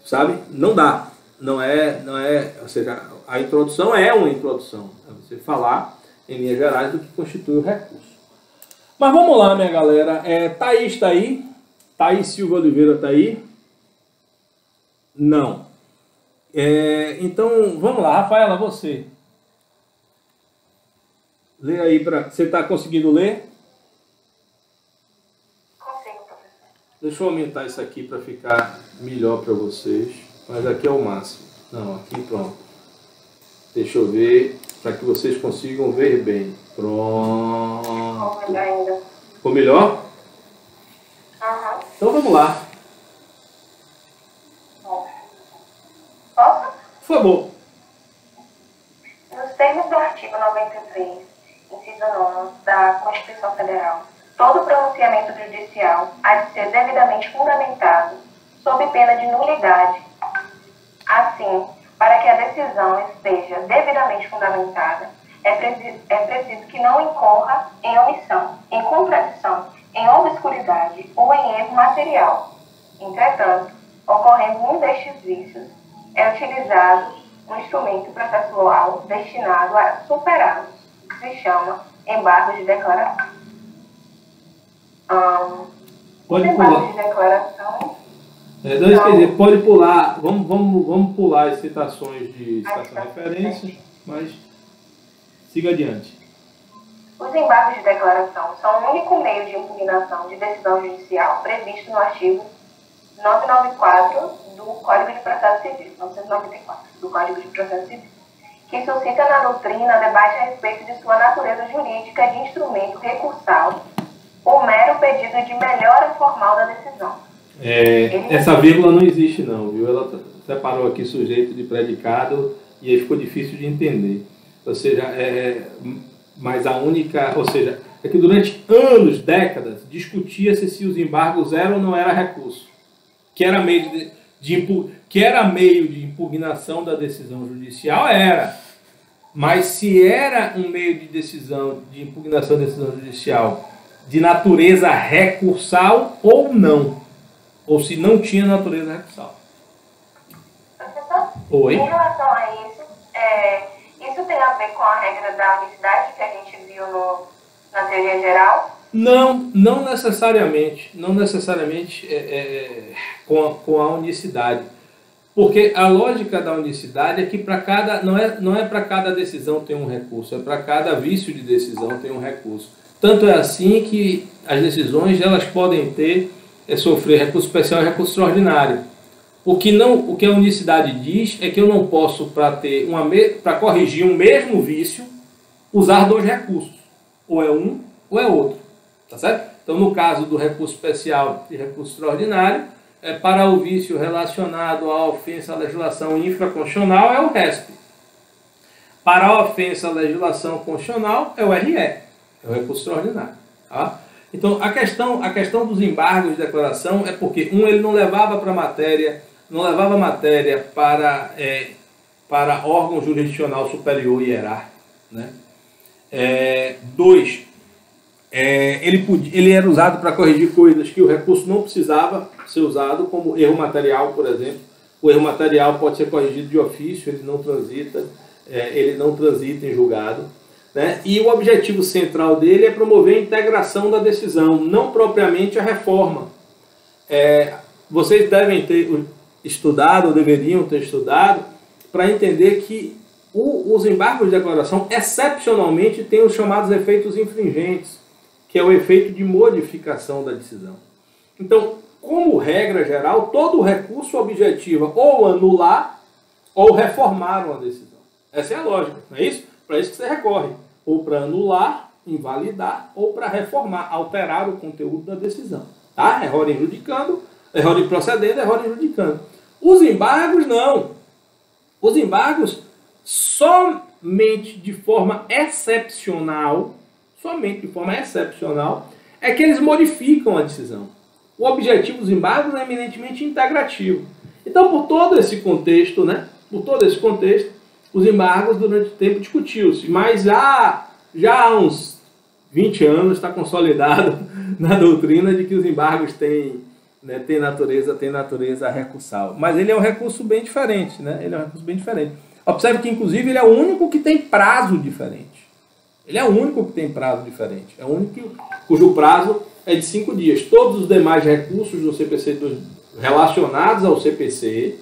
sabe? Não dá. Não é, ou seja, a introdução é uma introdução. É você falar, em linhas gerais, do que constitui o recurso. Mas vamos lá, minha galera. Thaís está aí? Thaís Silva Oliveira está aí? Não. Então, vamos lá. Rafaela, você. Lê aí para... Você está conseguindo ler? Consigo, professor. Deixa eu aumentar isso aqui para ficar melhor para vocês. Mas aqui é o máximo. Não, aqui pronto. Deixa eu ver, para que vocês consigam ver bem. Pronto. Ficou melhor ainda. Ficou melhor? Aham. Então vamos lá. Posso? Por favor. Nos termos do artigo 93, inciso 9 da Constituição Federal, todo pronunciamento judicial há de ser devidamente fundamentado, sob pena de nulidade. Assim, para que a decisão esteja devidamente fundamentada, é preciso que não incorra em omissão, em contradição, em obscuridade ou em erro material. Entretanto, ocorrendo um destes vícios, é utilizado um instrumento processual destinado a superá-los, que se chama embargo de declaração. Pode embargo pular. de declaração... Pode pular. Vamos pular as citações de citação de referência, mas siga adiante. Os embargos de declaração são o único meio de impugnação de decisão judicial previsto no artigo 994 do Código de Processo Civil, 994 do Código de Processo Civil, que suscita na doutrina debate a respeito de sua natureza jurídica de instrumento recursal ou mero pedido de melhora formal da decisão. Essa vírgula não existe não, viu? Ela separou aqui sujeito de predicado e aí ficou difícil de entender. Ou seja, mas a única, ou seja, é que durante anos, décadas, discutia-se se os embargos eram ou não era recurso, que era meio de impugnação da decisão judicial, era. Mas se era um meio de decisão, de impugnação da decisão judicial de natureza recursal ou não, ou se não tinha natureza recursal. Professor, Oi? em relação a isso, isso tem a ver com a regra da unicidade que a gente viu na teoria geral? Não necessariamente. Não necessariamente com a unicidade. Porque a lógica da unicidade é que para cada, não é para cada decisão tem um recurso, é para cada vício de decisão tem um recurso. Tanto é assim que as decisões elas podem sofrer recurso especial e recurso extraordinário. O que a unicidade diz é que eu não posso, para corrigir um mesmo vício, usar dois recursos. Ou é um ou é outro. Tá certo? Então, no caso do recurso especial e recurso extraordinário, para o vício relacionado à ofensa à legislação infraconstitucional é o RESP. Para a ofensa à legislação constitucional é o RE, é o recurso extraordinário. Tá? Então, a questão dos embargos de declaração é porque, ele não levava matéria para órgão jurisdicional superior e hierárquico. Né? 2, ele era usado para corrigir coisas que o recurso não precisava ser usado, como erro material, por exemplo. O erro material pode ser corrigido de ofício, ele não transita em julgado. Né? E o objetivo central dele é promover a integração da decisão, não propriamente a reforma. Vocês devem ter estudado, ou deveriam ter estudado, para entender que os embargos de declaração, excepcionalmente, têm os chamados efeitos infringentes, que é o efeito de modificação da decisão. Então, como regra geral, todo recurso objetiva ou anular ou reformar uma decisão. Essa é a lógica, não é isso? Para isso que você recorre, ou para anular, invalidar, ou para reformar, alterar o conteúdo da decisão. Tá? Error injudicando, error improcedendo, error injudicando. Os embargos não. Os embargos somente de forma excepcional, é que eles modificam a decisão. O objetivo dos embargos é eminentemente integrativo. Então, por todo esse contexto, os embargos durante o tempo discutiu-se, mas já há uns 20 anos está consolidado na doutrina de que os embargos têm natureza recursal. Mas ele é um recurso bem diferente, né? Observe que, inclusive, ele é o único que tem prazo diferente. É o único cujo prazo é de 5 dias. Todos os demais recursos do CPC relacionados ao CPC,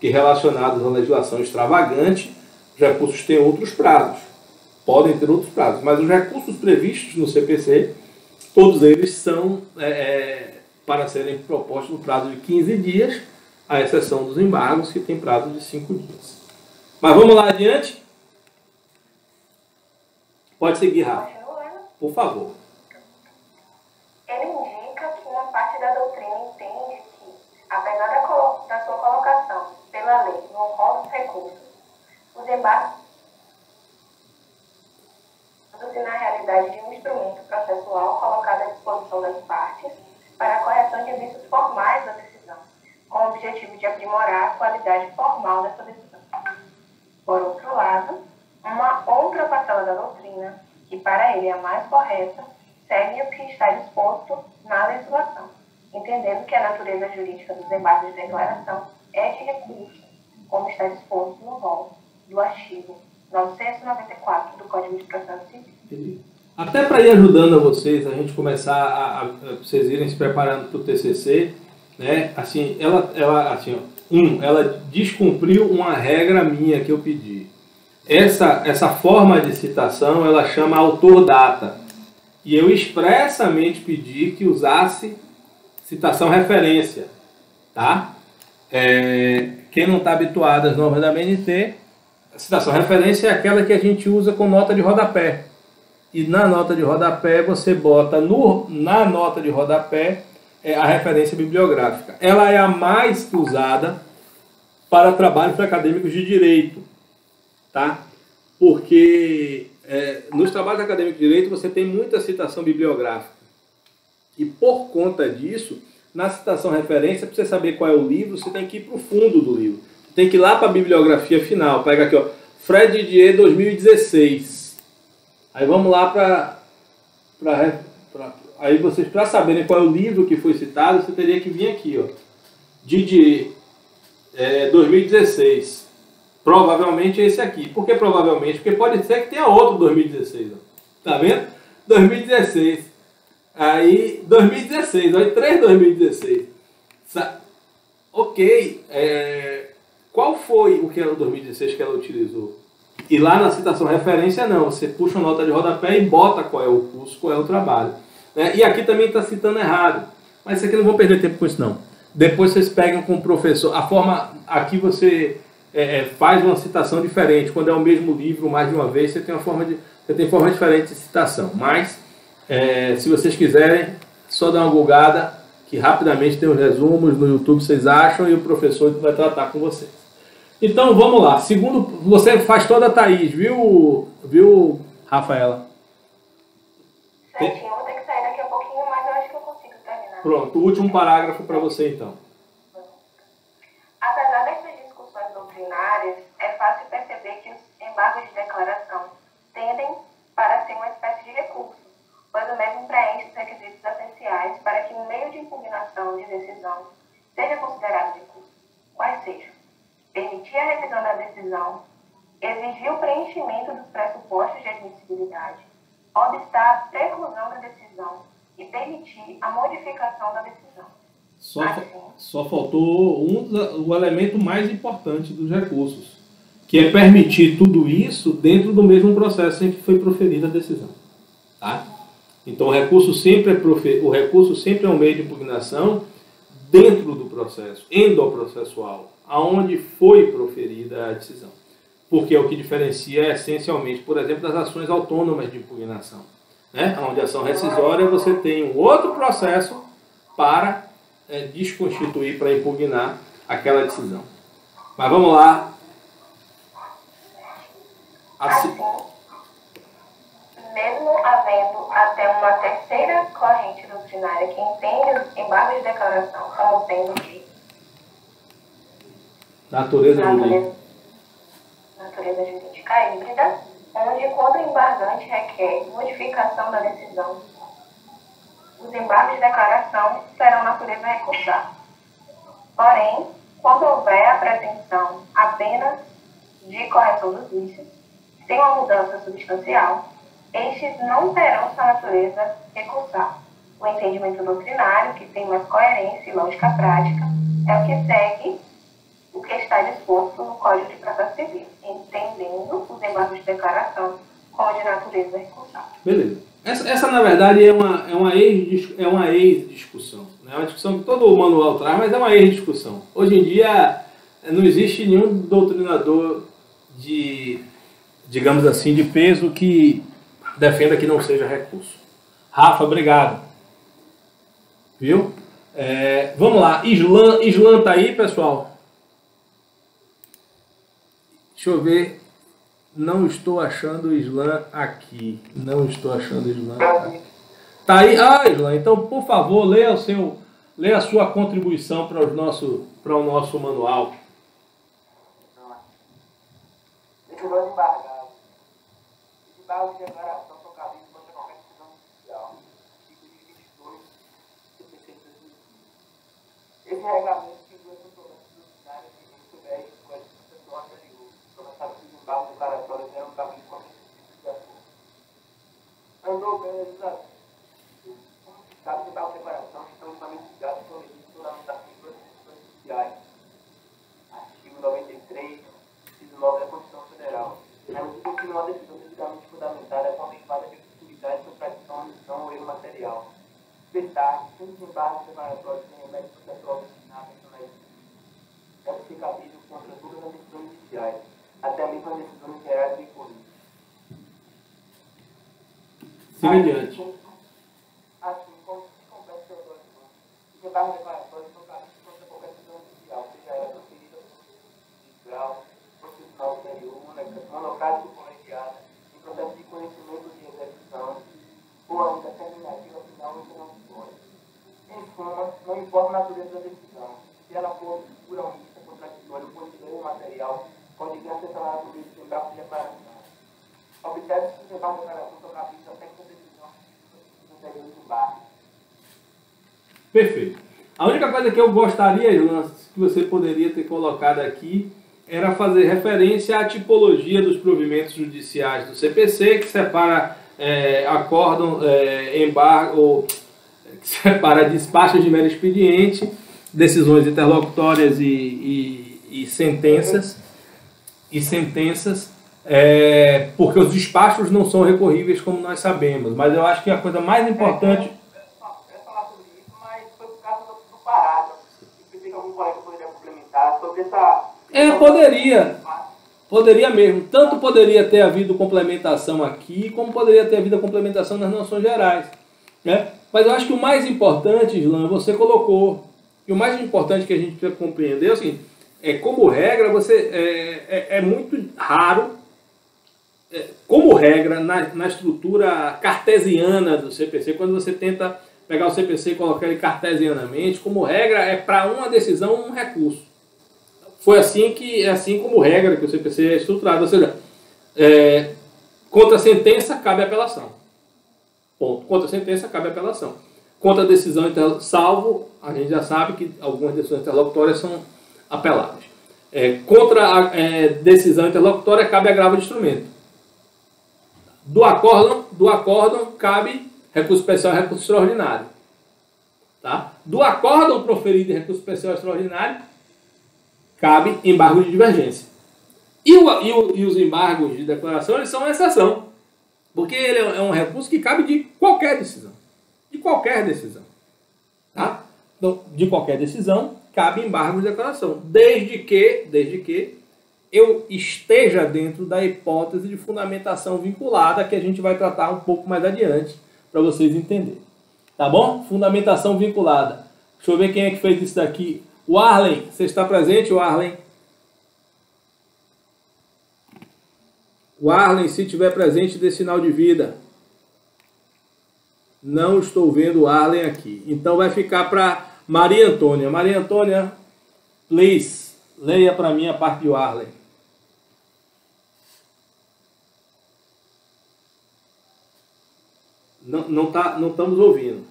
que relacionados à legislação extravagante, os recursos têm outros prazos. Podem ter outros prazos. Mas os recursos previstos no CPC, todos eles são para serem propostos no prazo de 15 dias, à exceção dos embargos, que tem prazo de 5 dias. Mas vamos lá adiante? Pode seguir, Rafa. Por favor. Ele indica que uma parte da doutrina entende que, apesar da sua colocação pela lei no rol dos recursos, os embargos na realidade de um instrumento processual colocado à disposição das partes para a correção de vícios formais da decisão, com o objetivo de aprimorar a qualidade formal dessa decisão. Por outro lado, uma outra parcela da doutrina, que para ele é a mais correta, segue o que está disposto na legislação, entendendo que a natureza jurídica dos embargos de declaração é de recurso, como está disposto no rol do artigo 994 do Código de Processo Civil. Até para ir ajudando a vocês, a gente começar a vocês irem se preparando para o TCC, né? Assim, ela descumpriu uma regra minha que eu pedi. essa forma de citação, ela chama autor-data. E eu expressamente pedi que usasse citação-referência, tá? Quem não está habituado às normas da BNT, a citação-referência é aquela que a gente usa com nota de rodapé. E na nota de rodapé você bota na nota de rodapé a referência bibliográfica. Ela é a mais usada para trabalhos acadêmicos de direito, tá? Porque nos trabalhos acadêmicos de direito você tem muita citação bibliográfica. E por conta disso, na citação referência, para você saber qual é o livro, você tem que ir para o fundo do livro. Você tem que ir lá para a bibliografia final. Pega aqui, ó, Fred Didier 2016. Aí vamos lá aí vocês, para saberem qual é o livro que foi citado, você teria que vir aqui, ó, Didier 2016. Provavelmente esse aqui. Por que provavelmente? Porque pode ser que tenha outro 2016. Ó. Tá vendo? 2016. Aí, 2016. Olha, 3 2016. Ok. Qual foi o que era o 2016 que ela utilizou? E lá na citação referência, não. Você puxa a nota de rodapé e bota qual é o curso, qual é o trabalho. Né? E aqui também está citando errado. Mas isso aqui não vou perder tempo com isso, não. Depois vocês pegam com o professor. A forma... Aqui você... faz uma citação diferente. Quando é o mesmo livro, mais de uma vez, você tem forma diferente de citação. Mas, se vocês quiserem, só dar uma googada, que rapidamente tem os resumos no YouTube, vocês acham, e o professor vai tratar com vocês. Então, vamos lá. Segundo, você faz toda a Thaís, viu, Rafaela? Certinho, eu vou ter que sair daqui a pouquinho, mas eu acho que eu consigo terminar. Pronto, o último parágrafo para você, então. Apesar dessas discussões doutrinárias, é fácil perceber que os embargos de declaração tendem para ser uma espécie de recurso, pois o mesmo preenche os requisitos essenciais para que o meio de impugnação de decisão seja considerado recurso. Quais sejam? Permitir a revisão da decisão, exigir o preenchimento dos pressupostos de admissibilidade, obstar a preclusão da decisão e permitir a modificação da decisão. Só faltou o elemento mais importante dos recursos, que é permitir tudo isso dentro do mesmo processo em que foi proferida a decisão. Tá? Então o recurso sempre é um meio de impugnação dentro do processo, endoprocessual, aonde foi proferida a decisão. Porque é o que diferencia essencialmente, por exemplo, das ações autônomas de impugnação. Né? Onde a ação rescisória você tem um outro processo para desconstituir, para impugnar aquela decisão. Mas vamos lá. Assim, mesmo havendo até uma terceira corrente doutrinária que entende os embargos de declaração como sendo de natureza jurídica híbrida, onde quando o embargante requer modificação da decisão, os embargos de declaração serão natureza recursal. Porém, quando houver a pretensão apenas de correção dos vícios, sem uma mudança substancial, estes não terão sua natureza recursal. O entendimento doutrinário, que tem mais coerência e lógica prática, é o que segue o que está disposto no Código de Processo Civil, entendendo os embargos de declaração como de natureza recursal. Beleza. Essa na verdade, é uma ex-discussão. É uma discussão que todo o manual traz, mas é uma ex-discussão. Hoje em dia, não existe nenhum doutrinador digamos assim, de peso que defenda que não seja recurso. Rafa, obrigado. Viu? Vamos lá. Islan tá aí, pessoal? Deixa eu ver. Não estou achando o Islan aqui. Não estou achando o Islan aqui. Tá aí? Ah, Islan, então, por favor, leia a sua contribuição para o nosso manual. Decisões embargadas. Embargos de declaração são cabíveis contra qualquer decisão judicial. Artigo 22 do PC de 2015. Esse regulamento figura no programa doutrinário que soubesse com a discussão anterior, começava que os embargos declaratórios eram cabíveis contra esse tipo de ação. Andou bem a legislação. Os embargos de declaração estão somente ligados com o regime de regulamentação de decisões judiciais. Artigo 93, inciso 9 da Constituição Federal. Na medida que uma decisão devidamente fundamentada é contemplada de possibilidade de contradição, omissão ou erro material. Detalhe, sem desembargo declaratório sem remédio processual destinado deve ser cabível contra todas as decisões judiciais, até mesmo as decisões gerais e políticas. Siga adiante. Assim, como se completa Teodoro Santos, desembargo declaratório são cabíveis contra qualquer decisão judicial, seja ela proferida por judicial, constitucional superior, monocrático ou colegiada, em processo de conhecimento de execução, ou ainda terminativa final ou interrogatória. Em suma, não importa a natureza da decisão, se ela for pura, omissa, contraditória ou posterior material, pode vir a ser sancionada por meio de desembargo de declaração. Observe-se que o desembargo de declaração são cabíveis até que a decisão anterior do desembargo. Perfeito. A única coisa que eu gostaria, Jonas, que você poderia ter colocado aqui, era fazer referência à tipologia dos provimentos judiciais do CPC, que separa acórdão, embargo, que separa despachos de mero expediente, decisões interlocutórias e sentenças, porque os despachos não são recorríveis, como nós sabemos. Mas eu acho que a coisa mais importante... Eu ia falar sobre isso, mas foi por causa do parágrafo. Eu pensei que algum colega poderia complementar sobre essa... Poderia mesmo. Tanto poderia ter havido complementação aqui, como poderia ter havido a complementação nas noções gerais, né? Mas eu acho que o mais importante, Islã, você colocou. E o mais importante que a gente precisa compreender, assim, como regra, é muito raro, como regra, na estrutura cartesiana do CPC, quando você tenta pegar o CPC e colocar ele cartesianamente, como regra, é para uma decisão um recurso. Foi assim como regra que o CPC é estruturado, ou seja, contra a sentença cabe apelação. Ponto. Contra a sentença cabe apelação. Contra a decisão, salvo, a gente já sabe que algumas decisões interlocutórias são apeláveis. Contra a decisão interlocutória cabe agravo de instrumento. Do acórdão cabe recurso especial e recurso extraordinário. Tá? Do acórdão proferido em recurso especial e extraordinário cabe embargo de divergência. E os embargos de declaração, eles são uma exceção. Porque ele é um recurso que cabe de qualquer decisão. De qualquer decisão. Tá? Então, de qualquer decisão, cabe embargo de declaração. Desde que eu esteja dentro da hipótese de fundamentação vinculada, que a gente vai tratar um pouco mais adiante, para vocês entenderem. Tá bom? Fundamentação vinculada. Deixa eu ver quem é que fez isso daqui. O Arlen, você está presente, o Arlen? O Arlen, se estiver presente, dê sinal de vida. Não estou vendo o Arlen aqui. Então vai ficar para Maria Antônia. Maria Antônia, please, leia para mim a parte do Arlen. Não estamos ouvindo.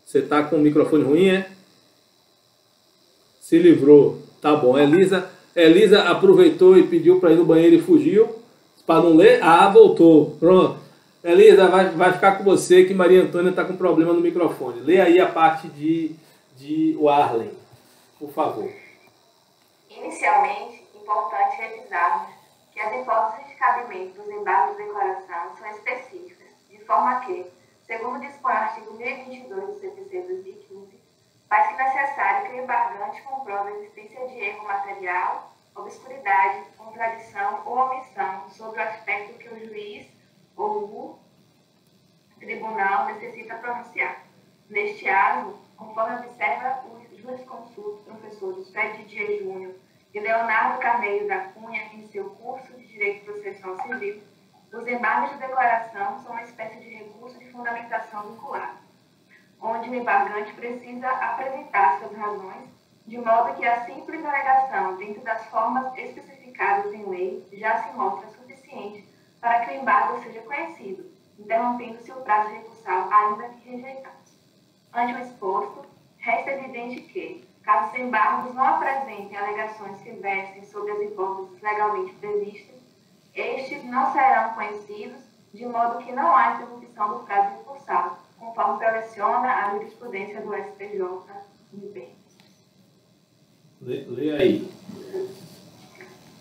Você está com o microfone ruim, é? Se livrou. Tá bom. Elisa aproveitou e pediu para ir no banheiro e fugiu. Para não ler? Voltou. Pronto. Elisa, vai ficar com você que Maria Antônia está com problema no microfone. Lê aí a parte de Arlen, por favor. Inicialmente, importante revisarmos que as hipóteses de cabimento dos embargos de declaração são específicas, de forma que, segundo dispõe o artigo 1022 do CPC 2015, faz-se necessário que o embargante comprove a existência de erro material, obscuridade, contradição ou omissão sobre o aspecto que o juiz ou o tribunal necessita pronunciar. Neste ato, conforme observa o jurisconsulto professor Fred Didier Júnior e Leonardo Carneiro da Cunha em seu curso de Direito Processual Civil, os embargos de declaração são uma espécie de recurso de fundamentação vinculada, onde o embargante precisa apresentar suas razões, de modo que a simples alegação, dentro das formas especificadas em lei, já se mostra suficiente para que o embargo seja conhecido, interrompendo-se o prazo recursal, ainda que rejeitado. Ante o exposto, resta evidente que, caso os embargos não apresentem alegações que versem sobre as hipóteses legalmente previstas, estes não serão conhecidos, de modo que não há interrupção do prazo recursal, conforme seleciona a jurisprudência do STJ. Lê aí.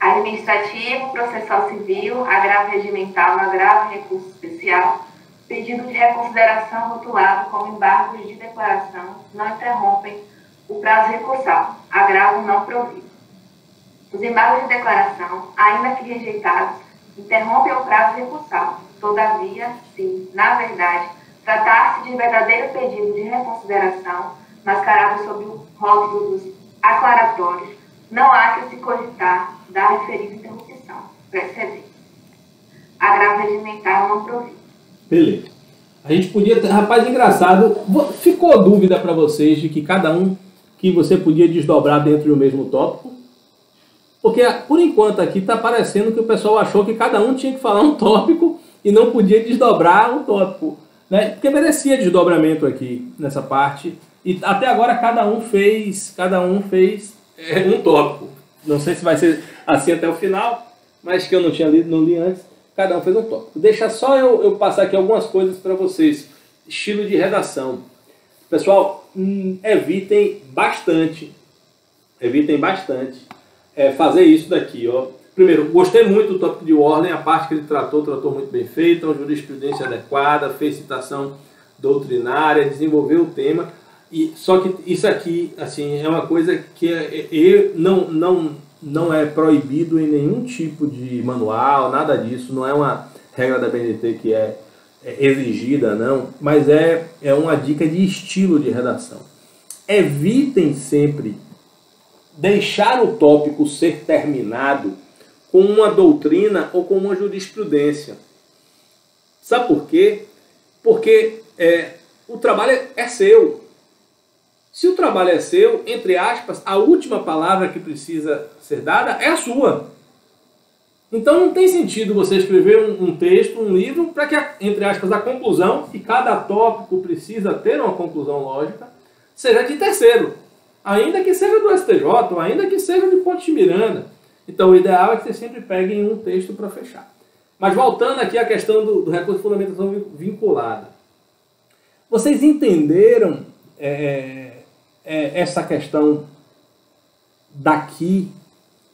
administrativo, processual civil, agravo regimental, agravo recurso especial, pedido de reconsideração rotulado como embargos de declaração não interrompem o prazo recursal, agravo não provido. Os embargos de declaração, ainda que rejeitados, interrompem o prazo recursal. Todavia, se, na verdade, tratar-se de verdadeiro pedido de reconsideração, mascarado sob o rótulo dos aclaratórios, não há que se cogitar da referida interrupção. Perceber. Agravo regimental não provido. Beleza. A gente podia... Rapaz, engraçado. Ficou dúvida para vocês de que cada um que você podia desdobrar dentro do mesmo tópico? Porque, por enquanto, aqui está parecendo que o pessoal achou que cada um tinha que falar um tópico e não podia desdobrar o tópico, né? Porque merecia desdobramento aqui, nessa parte. E até agora cada um fez um tópico. Não sei se vai ser assim até o final, mas que eu não tinha lido, não li antes. Cada um fez um tópico. Deixa só eu passar aqui algumas coisas para vocês. Estilo de redação. Pessoal, evitem bastante fazer isso daqui, ó. Primeiro, gostei muito do tópico de ordem, a parte que ele tratou muito bem feita, uma jurisprudência adequada, fez citação doutrinária, desenvolveu o tema, e só que isso aqui, assim, é uma coisa que não é proibido em nenhum tipo de manual, nada disso, não é uma regra da BNT que é exigida, não, mas é uma dica de estilo de redação. Evitem sempre deixar o tópico ser terminado com uma doutrina ou com uma jurisprudência. Sabe por quê? Porque o trabalho é seu. Se o trabalho é seu, entre aspas, a última palavra que precisa ser dada é a sua. Então não tem sentido você escrever um texto, um livro, para que, entre aspas, a conclusão, e cada tópico precisa ter uma conclusão lógica, seja de terceiro. Ainda que seja do STJ, ou ainda que seja de Ponte de Miranda. Então o ideal é que vocês sempre peguem um texto para fechar. Mas voltando aqui à questão do recurso de fundamentação vinculada. Vocês entenderam essa questão daqui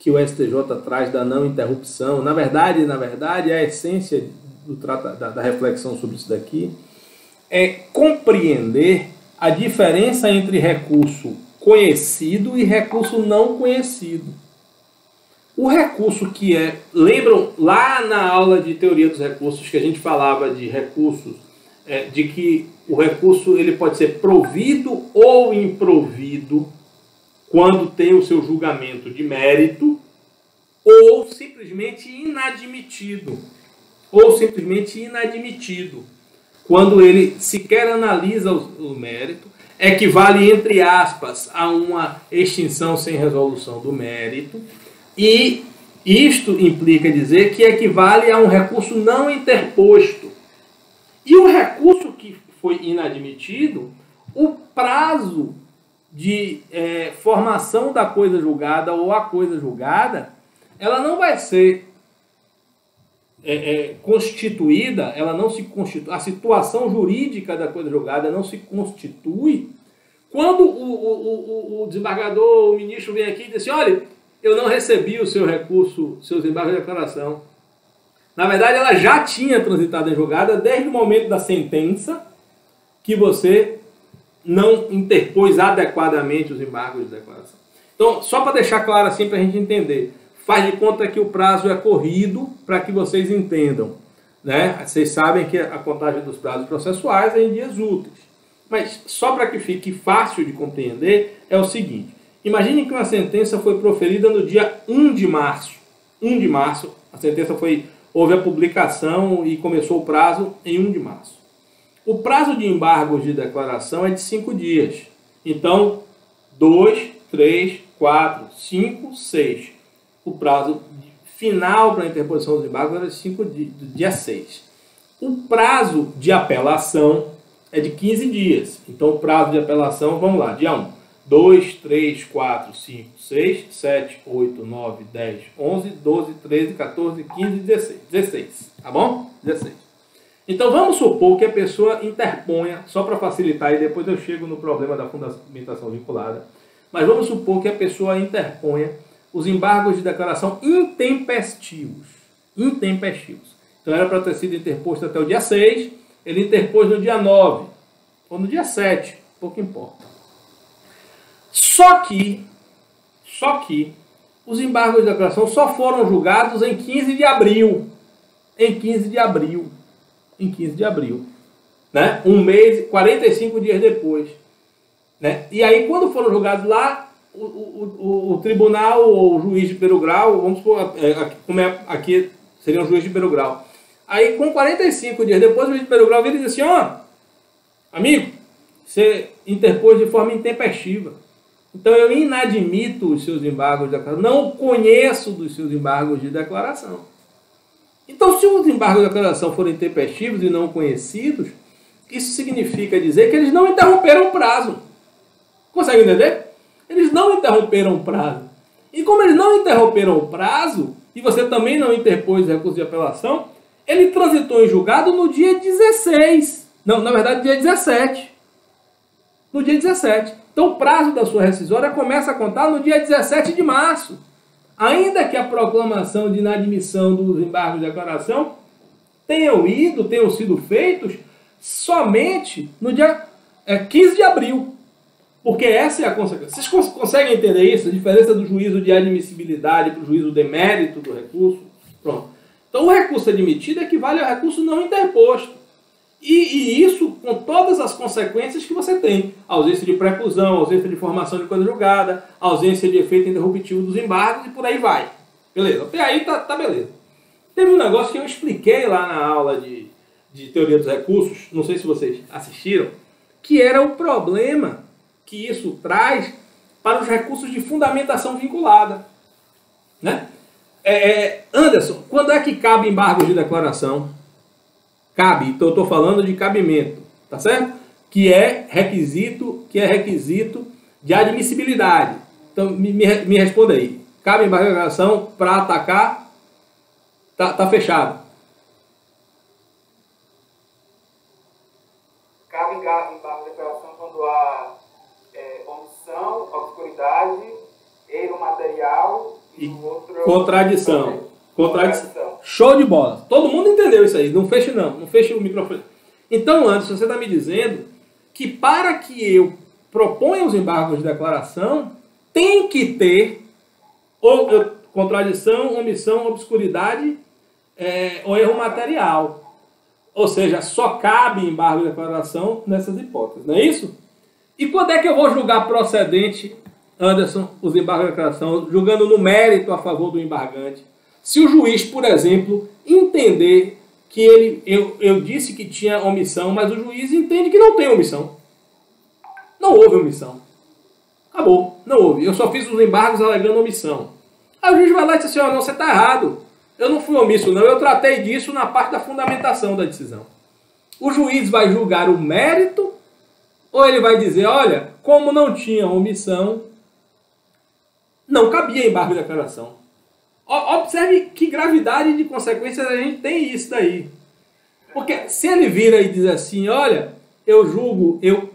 que o STJ traz da não interrupção? Na verdade, a essência da reflexão sobre isso daqui é compreender a diferença entre recurso conhecido e recurso não conhecido. O recurso que lembram lá na aula de teoria dos recursos que a gente falava de recursos, de que o recurso ele pode ser provido ou improvido quando tem o seu julgamento de mérito, ou simplesmente inadmitido. Quando ele sequer analisa o mérito, equivale, entre aspas, a uma extinção sem resolução do mérito, e isto implica dizer que equivale a um recurso não interposto. E o recurso que foi inadmitido, o prazo de formação da coisa julgada ou a coisa julgada, ela não vai ser constituída, ela não se constitui, a situação jurídica da coisa julgada não se constitui quando o desembargador, o ministro vem aqui e diz assim: olha, eu não recebi o seu recurso, seus embargos de declaração. Na verdade, ela já tinha transitado em julgada desde o momento da sentença que você não interpôs adequadamente os embargos de declaração. Então, só para deixar claro assim, para a gente entender, faz de conta que o prazo é corrido para que vocês entendam, né? Vocês sabem que a contagem dos prazos processuais é em dias úteis. Mas só para que fique fácil de compreender, é o seguinte. Imagine que uma sentença foi proferida no dia 1 de março. 1 de março, a sentença houve a publicação e começou o prazo em 1 de março. O prazo de embargos de declaração é de 5 dias. Então, 2, 3, 4, 5, 6. O prazo final para a interposição dos embargos era do dia 6. O prazo de apelação é de 15 dias. Então, o prazo de apelação, vamos lá, dia 1. 2, 3, 4, 5, 6, 7, 8, 9, 10, 11, 12, 13, 14, 15, 16. 16, tá bom? 16. Então, vamos supor que a pessoa interponha, só para facilitar, e depois eu chego no problema da fundamentação vinculada, mas vamos supor que a pessoa interponha os embargos de declaração intempestivos. Intempestivos. Então era para ter sido interposto até o dia 6, ele interpôs no dia 9, ou no dia 7, pouco importa. Só que os embargos de declaração só foram julgados em 15 de abril. Em 15 de abril. Né? Um mês, 45 dias depois. Né? E aí, quando foram julgados lá, o tribunal ou o juiz de primeiro grau, vamos supor, como é aqui, seria um juiz de primeiro grau. Aí, com 45 dias depois, o juiz de primeiro grau vira e diz assim, ó, amigo, você interpôs de forma intempestiva. Então, eu inadmito os seus embargos de declaração, não conheço dos seus embargos de declaração. Então, se os embargos de declaração forem intempestivos e não conhecidos, isso significa dizer que eles não interromperam o prazo. Consegue entender? Eles não interromperam o prazo. E como eles não interromperam o prazo, e você também não interpôs recurso de apelação, ele transitou em julgado no dia 16. Não, na verdade, dia 17. No dia 17. Então, o prazo da sua rescisória começa a contar no dia 17 de março. Ainda que a proclamação de inadmissão dos embargos de declaração tenham sido feitos somente no dia 15 de abril. Porque essa é a consequência. Vocês conseguem entender isso? A diferença do juízo de admissibilidade para o juízo de mérito do recurso? Pronto. Então, o recurso admitido equivale ao recurso não interposto. E isso com todas as consequências que você tem. Ausência de preclusão, ausência de formação de coisa julgada, ausência de efeito interruptivo dos embargos e por aí vai. Beleza? Até aí tá beleza. Teve um negócio que eu expliquei lá na aula de teoria dos recursos, não sei se vocês assistiram, que era o problema que isso traz para os recursos de fundamentação vinculada. Né? Anderson, quando é que cabe embargos de declaração? Cabe, então eu estou falando de cabimento, tá certo? Que é requisito de admissibilidade. Então me responda aí. Cabe embargo de declaração para atacar? Tá fechado. Cabe embargo de declaração quando há omissão, obscuridade, erro material e outro... Contradição. Show de bola. Todo mundo entendeu isso aí. Não feche não. Não feche o microfone. Então, Anderson, você está me dizendo que para que eu proponha os embargos de declaração, tem que ter contradição, omissão, obscuridade ou erro material. Ou seja, só cabe embargo de declaração nessas hipóteses. Não é isso? E quando é que eu vou julgar procedente, Anderson, os embargos de declaração, julgando no mérito a favor do embargante? Se o juiz, por exemplo, entender que eu disse que tinha omissão, mas o juiz entende que não tem omissão. Não houve omissão. Acabou. Não houve. Eu só fiz os embargos alegando omissão. Aí o juiz vai lá e diz assim, não, você está errado. Eu não fui omisso, não. Eu tratei disso na parte da fundamentação da decisão. O juiz vai julgar o mérito ou ele vai dizer, olha, como não tinha omissão, não cabia embargo de declaração. Observe que gravidade de consequências a gente tem isso daí. Porque se ele vira e diz assim, olha, eu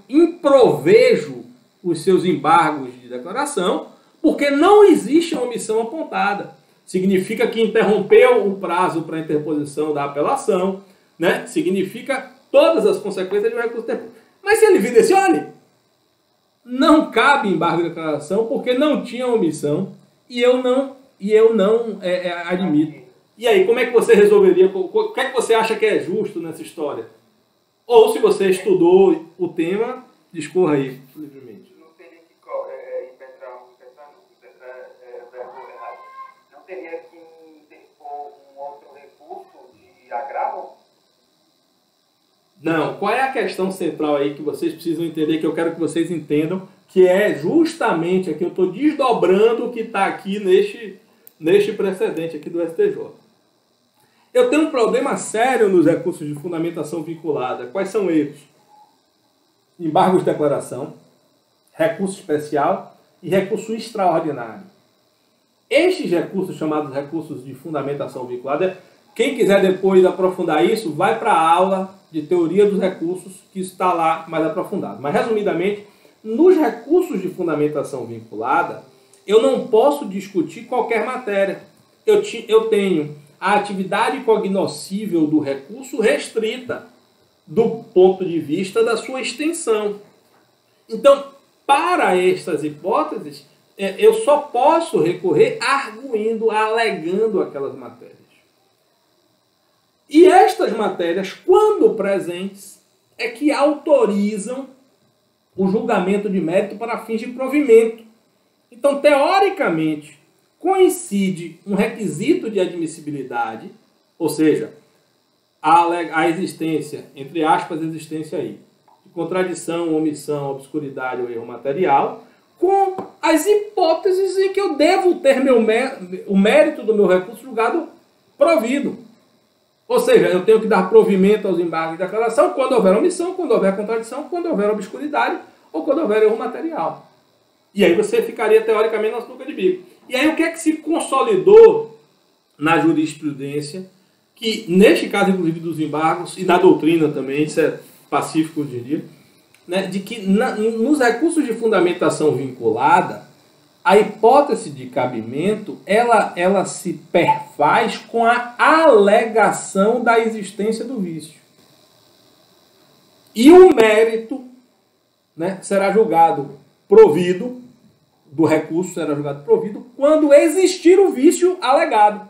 improvejo os seus embargos de declaração porque não existe a omissão apontada. Significa que interrompeu o prazo para a interposição da apelação, né? Significa todas as consequências de um recurso interposto. Mas se ele vira e diz assim, olha, não cabe embargo de declaração porque não tinha omissão e eu não admito. E aí, como é que você resolveria? O que é que você acha que é justo nessa história? Ou se você estudou o tema, discorra aí, livremente. Não teria que não teria que interpor um outro recurso de agravo? Não. Qual é a questão central aí que vocês precisam entender, que eu quero que vocês entendam, que é justamente aqui, eu estou desdobrando o que está aqui neste precedente aqui do STJ. Eu tenho um problema sério nos recursos de fundamentação vinculada. Quais são eles? Embargos de declaração, recurso especial e recurso extraordinário. Estes recursos, chamados recursos de fundamentação vinculada, quem quiser depois aprofundar isso, vai para a aula de teoria dos recursos, que está lá mais aprofundado. Mas, resumidamente, nos recursos de fundamentação vinculada, eu não posso discutir qualquer matéria. Eu tenho a atividade cognoscível do recurso restrita do ponto de vista da sua extensão. Então, para estas hipóteses, eu só posso recorrer arguindo, alegando aquelas matérias. E estas matérias, quando presentes, é que autorizam o julgamento de mérito para fins de provimento. Então, teoricamente, coincide um requisito de admissibilidade, ou seja, a existência, entre aspas, existência aí, de contradição, omissão, obscuridade ou erro material, com as hipóteses em que eu devo ter o mérito do meu recurso julgado provido. Ou seja, eu tenho que dar provimento aos embargos de declaração quando houver omissão, quando houver contradição, quando houver obscuridade ou quando houver erro material. E aí você ficaria, teoricamente, na sinuca de bico. E aí o que é que se consolidou na jurisprudência, que neste caso, inclusive, dos embargos, e na doutrina também, isso é pacífico hoje em dia, né, de que nos recursos de fundamentação vinculada, a hipótese de cabimento, ela se perfaz com a alegação da existência do vício. E o mérito, né, será julgado provido, do recurso será julgado provido, quando existir o vício alegado.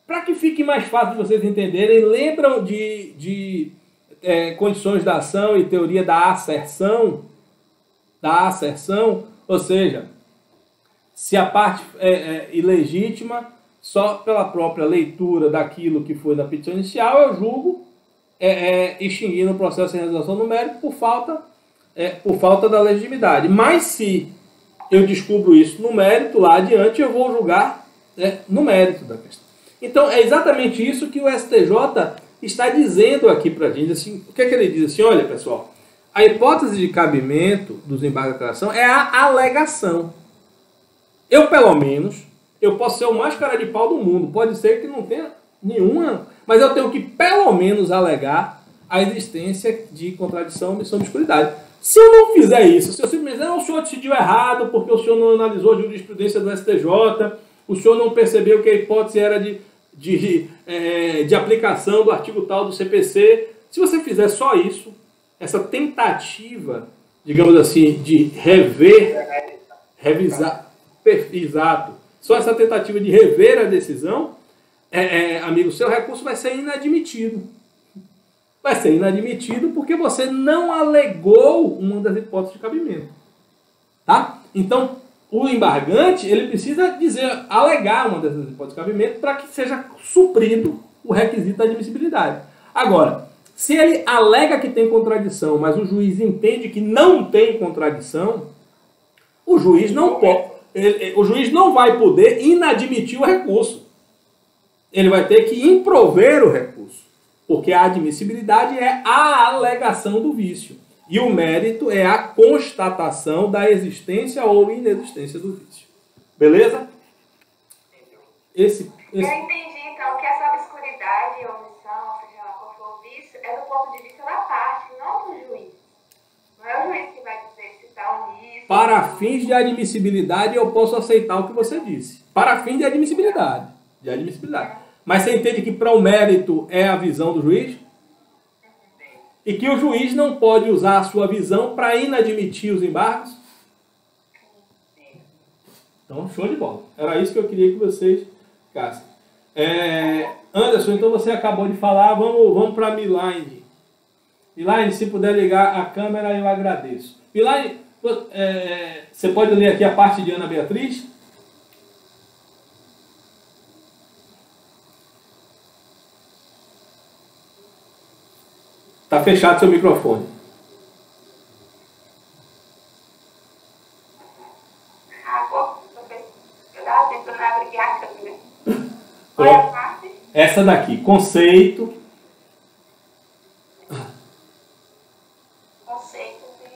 Para que fique mais fácil de vocês entenderem, lembram de condições da ação e teoria da asserção? Da asserção, ou seja, se a parte é ilegítima, só pela própria leitura daquilo que foi na petição inicial, eu julgo extinguindo o processo de resolução no mérito por falta da legitimidade. Mas se eu descubro isso no mérito, lá adiante eu vou julgar no mérito da questão. Então é exatamente isso que o STJ está dizendo aqui para a gente. Assim, o que é que ele diz? Assim, olha, pessoal, a hipótese de cabimento dos embargos de declaração é a alegação. Eu, pelo menos, eu posso ser o mais cara de pau do mundo. Pode ser que não tenha nenhuma, mas eu tenho que, pelo menos, alegar a existência de contradição, omissão, obscuridade. Se eu não fizer isso, se eu simplesmente dizer, o senhor decidiu errado porque o senhor não analisou a jurisprudência do STJ, o senhor não percebeu que a hipótese era de aplicação do artigo tal do CPC, se você fizer só isso, essa tentativa, digamos assim, de revisar, exato, só essa tentativa de rever a decisão, amigo, seu recurso vai ser inadmitido. Vai ser inadmitido porque você não alegou uma das hipóteses de cabimento. Tá? Então, o embargante, ele precisa alegar uma dessas hipóteses de cabimento para que seja suprido o requisito da admissibilidade. Agora, se ele alega que tem contradição, mas o juiz entende que não tem contradição, o juiz não vai poder inadmitir o recurso. Ele vai ter que improver o recurso. Porque a admissibilidade é a alegação do vício. E o mérito é a constatação da existência ou inexistência do vício. Beleza? Eu entendi, então, que essa obscuridade, omissão, seja lá qual for o vício, é do ponto de vista da parte, não do juiz. Não é o juiz que vai dizer se está omisso. Para fins de admissibilidade, eu posso aceitar o que você disse. Para fins de admissibilidade. Mas você entende que para o mérito é a visão do juiz? E que o juiz não pode usar a sua visão para inadmitir os embargos? Então, show de bola. Era isso que eu queria que vocês ficassem. Anderson, então você acabou de falar. Vamos para a Milaine. Milaine, se puder ligar a câmera, eu agradeço. Milaine, você pode ler aqui a parte de Ana Beatriz? Está fechado seu microfone. Qual é a parte? Essa daqui, conceito. Conceito de...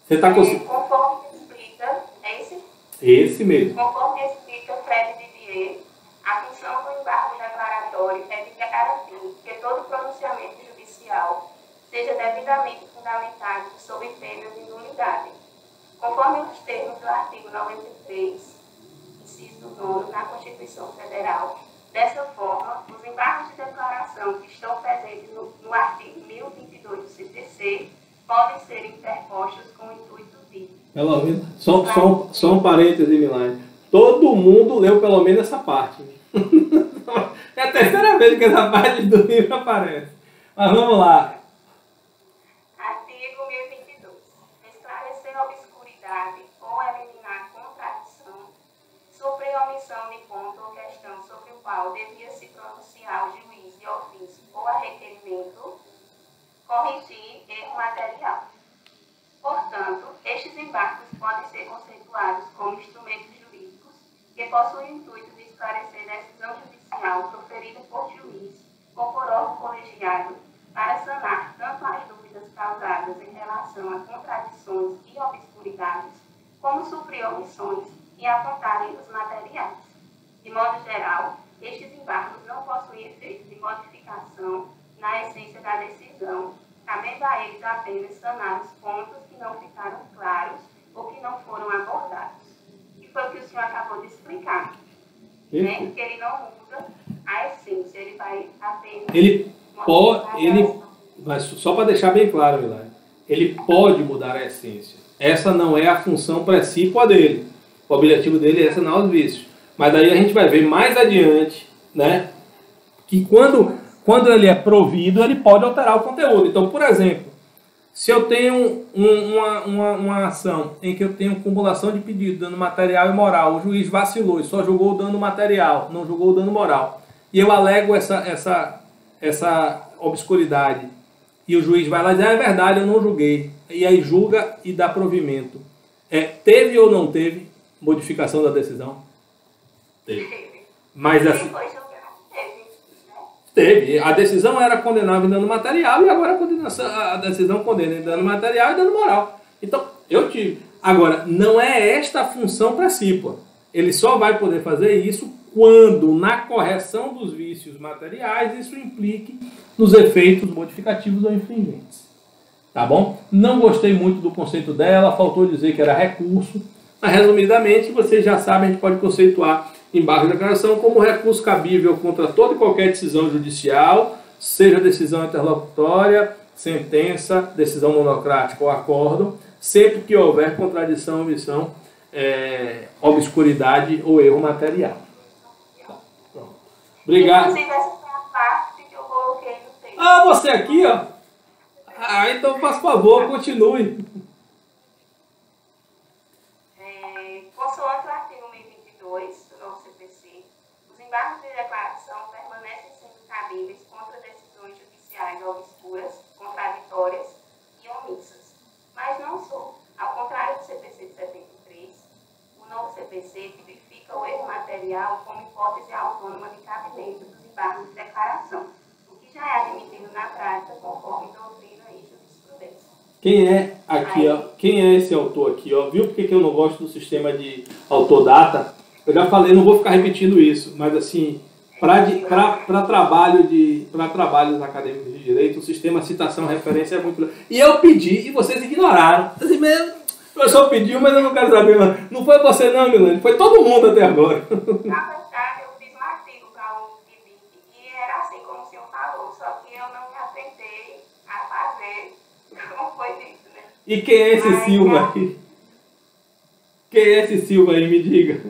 Você está conforme explica, é esse? Esse mesmo. Conforme explica Fred Didier, a função do embargo declaratório é de garantir que todo pronunciamento judicial seja devidamente fundamentado sob pena de nulidade. conforme os termos do artigo 93, inciso 9 da Constituição Federal. Dessa forma, os embargos de declaração que estão presentes no artigo 1022 do CPC podem ser interpostos com o intuito de... Pelo menos, só um parêntese, Milane. Todo mundo leu pelo menos essa parte. É a terceira vez que essa parte do livro aparece. Mas vamos lá. Artigo 1022. Esclarecer a obscuridade ou eliminar contradição, suprir omissão de ponto ou questão sobre o qual devia se pronunciar o juiz de ofício ou a requerimento, corrigir erro material. Portanto, estes embargos podem ser conceituados como instrumentos jurídicos que possuem o intuito de esclarecer decisão judicial proferida por juiz ou por órgão colegiado para sanar tanto as dúvidas causadas em relação a contradições e obscuridades, como suprir omissões e apontar erros materiais. De modo geral, estes embargos não possuem efeito de modificação na essência da decisão, cabendo a eles apenas sanar os pontos que não ficaram claros ou que não foram abordados. E foi o que o senhor acabou de explicar, né? Que ele não muda a essência, ele vai apenas... Mas só para deixar bem claro, Milane, ele pode mudar a essência. Essa não é a função precípua dele. O objetivo dele é sanar os vícios. Mas daí a gente vai ver mais adiante, né, que quando ele é provido, ele pode alterar o conteúdo. Então, por exemplo, se eu tenho uma ação em que eu tenho acumulação de pedido, dano material e moral, o juiz vacilou e só julgou o dano material, não julgou o dano moral, e eu alego essa obscuridade, e o juiz vai lá e diz, é verdade, eu não julguei, e aí julga e dá provimento. Teve ou não teve modificação da decisão? Teve. Mas assim... Teve. A decisão era condenável em dano material e agora a decisão condena em dano material e dano moral. Então, eu tive. Agora, não é esta a função precípua. Ele só vai poder fazer isso quando, na correção dos vícios materiais, isso implique nos efeitos modificativos ou infringentes. Tá bom? Não gostei muito do conceito dela, faltou dizer que era recurso. Mas, resumidamente, vocês já sabem, a gente pode conceituar embargo de declaração como recurso cabível contra toda e qualquer decisão judicial, seja decisão interlocutória, sentença, decisão monocrática ou acórdão, sempre que houver contradição, omissão, obscuridade ou erro material. Tá, pronto. Obrigado. Inclusive, essa foi a parte que eu coloquei no texto. Ah, você aqui, ó. Então, faz favor, continue. Consoante o artigo 1022 do novo CPC, os embargos de declaração permanecem sendo cabíveis contra decisões judiciais obscuras, contraditórias e omissas. Mas não só. Ao contrário do CPC de 73, o novo CPC tipifica o erro material como hipótese autônoma de cabimento dos embargos de declaração, o que já é admitido na prática conforme doutrina e jurisprudência. Quem é aqui, ó? Quem é esse autor aqui, ó? Viu por que eu não gosto do sistema de autodata? Eu já falei, não vou ficar repetindo isso, mas assim, para trabalhos acadêmicos de direito, o sistema citação-referência é muito... E eu pedi e vocês ignoraram. Assim mesmo, o professor pediu, mas eu não quero saber. Não foi você não, Milane, foi todo mundo até agora. Na verdade, eu fiz um artigo para o IBIC e era assim como o senhor falou, só que eu não me atentei a fazer como foi dito, né? E quem é esse Silva aqui? Quem é esse Silva aí, me diga?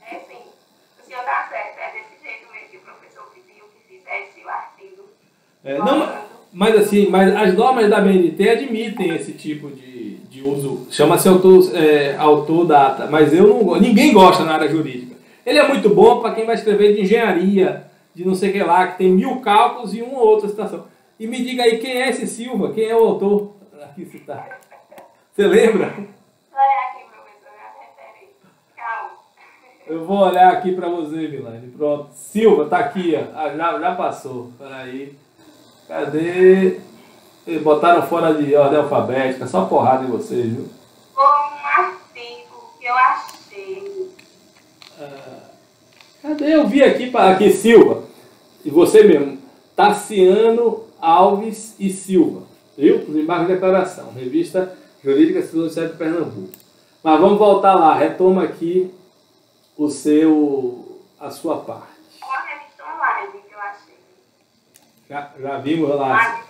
É sim, o senhor está certo, é desse jeito mesmo que o professor pediu que fizesse o artigo. Mas as normas da BNT admitem esse tipo de uso, chama-se autodata, mas ninguém gosta na área jurídica. Ele é muito bom para quem vai escrever de engenharia, de não sei o que lá, que tem 1000 cálculos e uma ou outra citação. E me diga aí, quem é esse Silva? Quem é o autor? Aqui está. Você lembra? Olha aqui, professor, a referência. Calma. Eu vou olhar aqui para você, Milane. Pronto. Silva, tá aqui, ó. Já passou. Peraí. Cadê? Botaram fora de ordem alfabética. Só porrada em vocês, viu? Foi um artigo que eu achei. Cadê? Eu vi aqui, Silva. E você mesmo. Tassiano Alves e Silva. Viu? Os embargos de declaração. Revista Jurídica Civil do Estado de Pernambuco. Mas vamos voltar lá, retoma aqui a sua parte. Uma revista online que eu achei. Já vimos lá.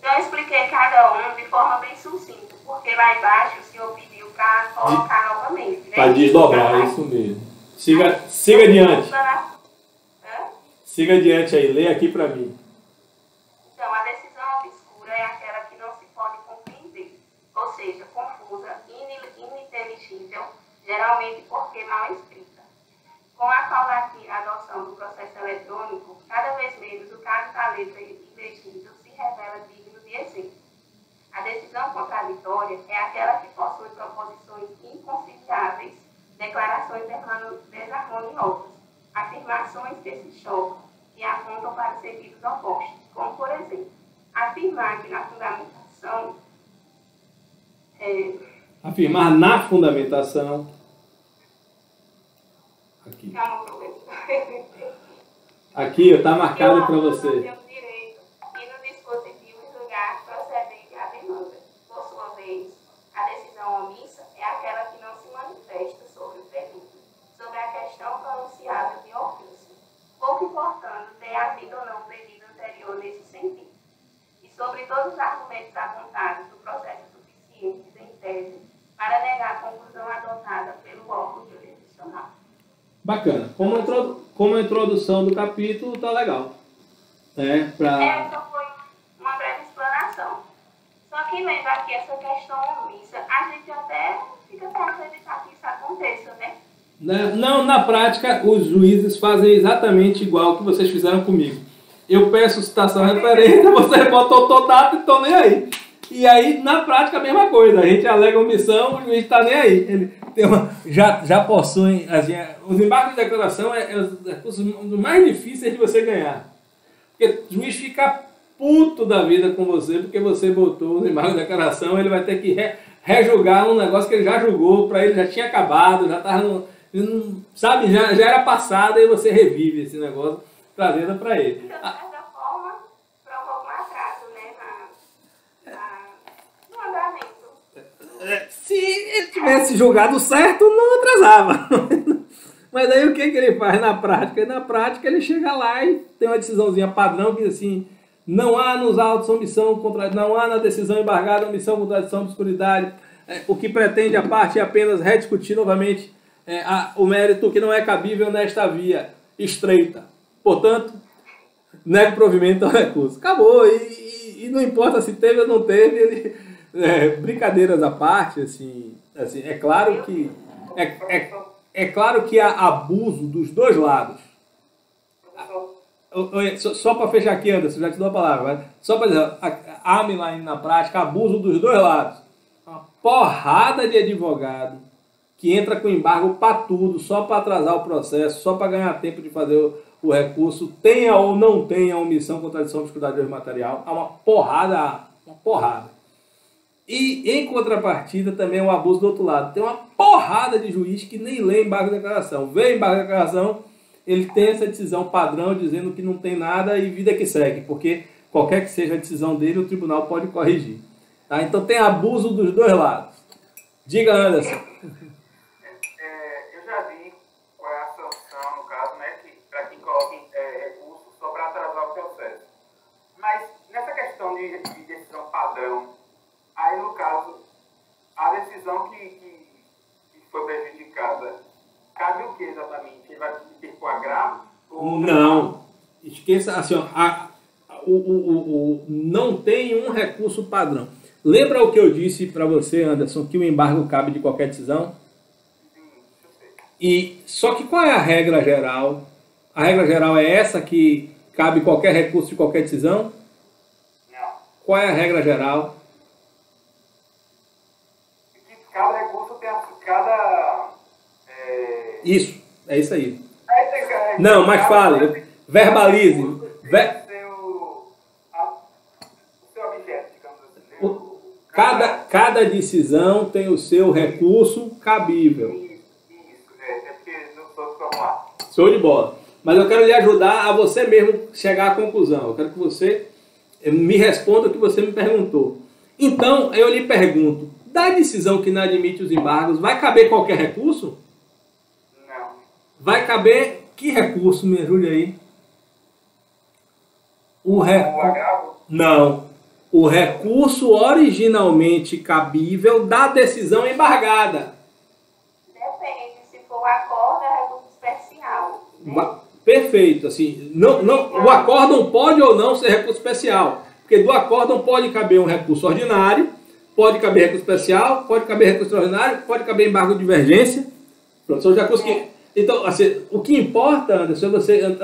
Eu expliquei cada um de forma bem sucinta, porque lá embaixo o senhor pediu para colocar novamente. Né? Para desdobrar, é isso mesmo. Siga adiante. Siga adiante aí, lê aqui para mim. Então, a decisão obscura é aquela que não se pode compreender, ou seja, confusa, ininteligível, geralmente porque mal escrita. Com a paulatina adoção do processo eletrônico, cada vez menos o caso da letra ilegível se revela digno de exemplo. A decisão contraditória é aquela que possui proposições inconciliáveis, declarações desarmoniosas, afirmações que se chocam e apontam para sentidos opostos, como, por exemplo, afirmar que na fundamentação... Afirmar na fundamentação... Aqui. Aqui, está marcado para você. Direito e no dispositivo julgar procedente à demanda. Por sua vez, a decisão omissa é aquela que não se manifesta sobre o pedido, sobre a questão pronunciada de ofício, pouco importando ter havido ou não pedido anterior nesse sentido, e sobre todos os argumentos apontados do processo suficientes em tese para negar a conclusão adotada pelo órgão jurisdicional. Bacana. Como a introdução do capítulo, tá legal. Essa foi uma breve explanação. Só que vendo aqui essa questão omissa, a gente até fica sem acreditar que isso aconteça, né? Não, na prática, os juízes fazem exatamente igual que vocês fizeram comigo. Eu peço citação referente, você botou total e estou nem aí. E aí, na prática, a mesma coisa. A gente alega omissão, o juiz está nem aí. Ele tem já possuem... os embargos de declaração é os recursos mais difíceis de você ganhar. Porque o juiz fica puto da vida com você, porque você botou os embargos de declaração, ele vai ter que rejulgar um negócio que ele já julgou, para ele já tinha acabado, já estava no... Sabe, já era passado, e você revive esse negócio, trazendo para ele. Então, de certa forma, provoca um atraso, né, no andamento. Se ele tivesse julgado certo, não atrasava. Mas aí o que ele faz na prática? Na prática ele chega lá e tem uma decisãozinha padrão que diz assim: não há nos autos omissão, não há na decisão embargada omissão, contradição, obscuridade. O que pretende a parte é apenas rediscutir novamente o mérito que não é cabível nesta via estreita. Portanto, nega o provimento ao recurso. Acabou. E não importa se teve ou não teve, brincadeiras à parte, assim, é claro que é claro que há abuso dos dois lados. Só para fechar aqui, Anderson, já te dou a palavra. Só para dizer, há na prática abuso dos dois lados. Uma porrada de advogado que entra com embargo para tudo, só para atrasar o processo, só para ganhar tempo de fazer o recurso, tenha ou não tenha omissão, contradição, obscuridade de material. Há uma porrada. E, em contrapartida, também é um abuso do outro lado. Tem uma porrada de juiz que nem lê embargo de declaração. Vê embargo de declaração, ele tem essa decisão padrão dizendo que não tem nada e vida que segue, porque qualquer que seja a decisão dele, o tribunal pode corrigir. Tá? Então tem abuso dos dois lados. Diga, Anderson. Eu já vi qual é a sanção, no caso, né, para quem coloca recurso só para atrasar o processo. Mas nessa questão de decisão padrão, aí no caso, a decisão que foi prejudicada, cabe o que exatamente? Ele vai ter com agravo? Não. Esqueça, assim, não tem um recurso padrão. Lembra o que eu disse para você, Anderson, que o embargo cabe de qualquer decisão? Sim, eu sei. Só que qual é a regra geral? A regra geral é essa, que cabe qualquer recurso de qualquer decisão? Não. Qual é a regra geral? Que cada recurso tem Isso, é isso aí. Aí Não, mas fale, verbalize. O seu objeto, digamos assim. Né? Cada decisão tem o seu recurso cabível. Isso. É porque não sou vamos lá. Show de bola. Mas eu quero lhe ajudar a você mesmo chegar à conclusão. Eu quero que você me responda o que você me perguntou. Então, eu lhe pergunto, da decisão que não admite os embargos, vai caber qualquer recurso? Não. Vai caber que recurso? Me ajude aí. O agravo? Não. O recurso originalmente cabível da decisão embargada. Depende, se for o acordo, é recurso especial. Né? Perfeito. Assim, o acórdão pode ou não ser recurso especial. Porque do acórdão pode caber um recurso ordinário, pode caber recurso especial, pode caber recurso extraordinário, pode caber embargo de divergência. Pronto, são os recursos que... Então, assim, o que importa, Anderson, é você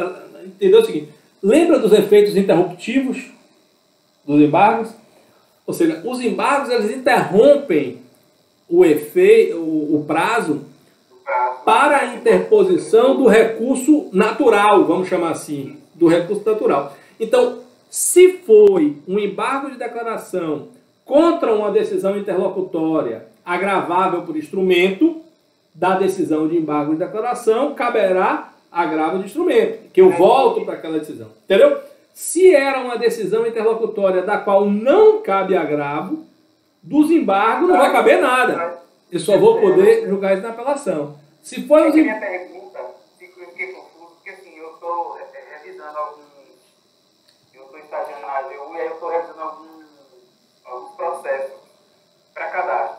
entender o seguinte. Lembra dos efeitos interruptivos dos embargos? Ou seja, os embargos eles interrompem o prazo para a interposição do recurso natural, vamos chamar assim, do recurso natural. Então, se foi um embargo de declaração contra uma decisão interlocutória agravável por instrumento da decisão de embargo de declaração, caberá agravo de instrumento, que eu volto para aquela decisão. Entendeu? Se era uma decisão interlocutória da qual não cabe agravo, dos embargos não vai caber nada. Eu só vou poder julgar isso na apelação. Se for a minha pergunta, eu fiquei confuso, porque assim, eu estou revisando eu estou estagiando na AGU e aí eu estou revisando alguns processos para cadastro.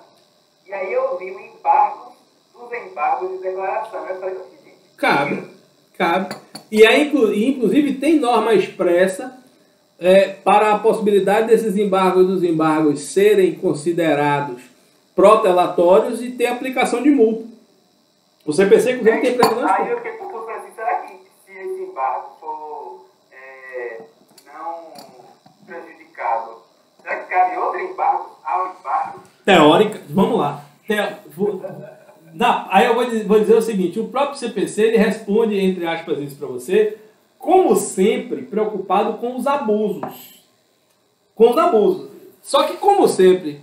E aí eu vi o embargo dos embargos de declaração. Eu falei, cabe. E aí, inclusive, tem norma expressa para a possibilidade desses embargos dos embargos serem considerados protelatórios e ter aplicação de multa. O CPC, inclusive, tem previsão. Aí eu fiquei confuso assim, será que se esse embargo for não prejudicado, será que cabe outro embargo ao embargo? Teórica, vamos lá. Aí eu vou dizer o seguinte, o próprio CPC ele responde, entre aspas, isso para você, como sempre, preocupado com os abusos. Com os abusos. Só que, como sempre,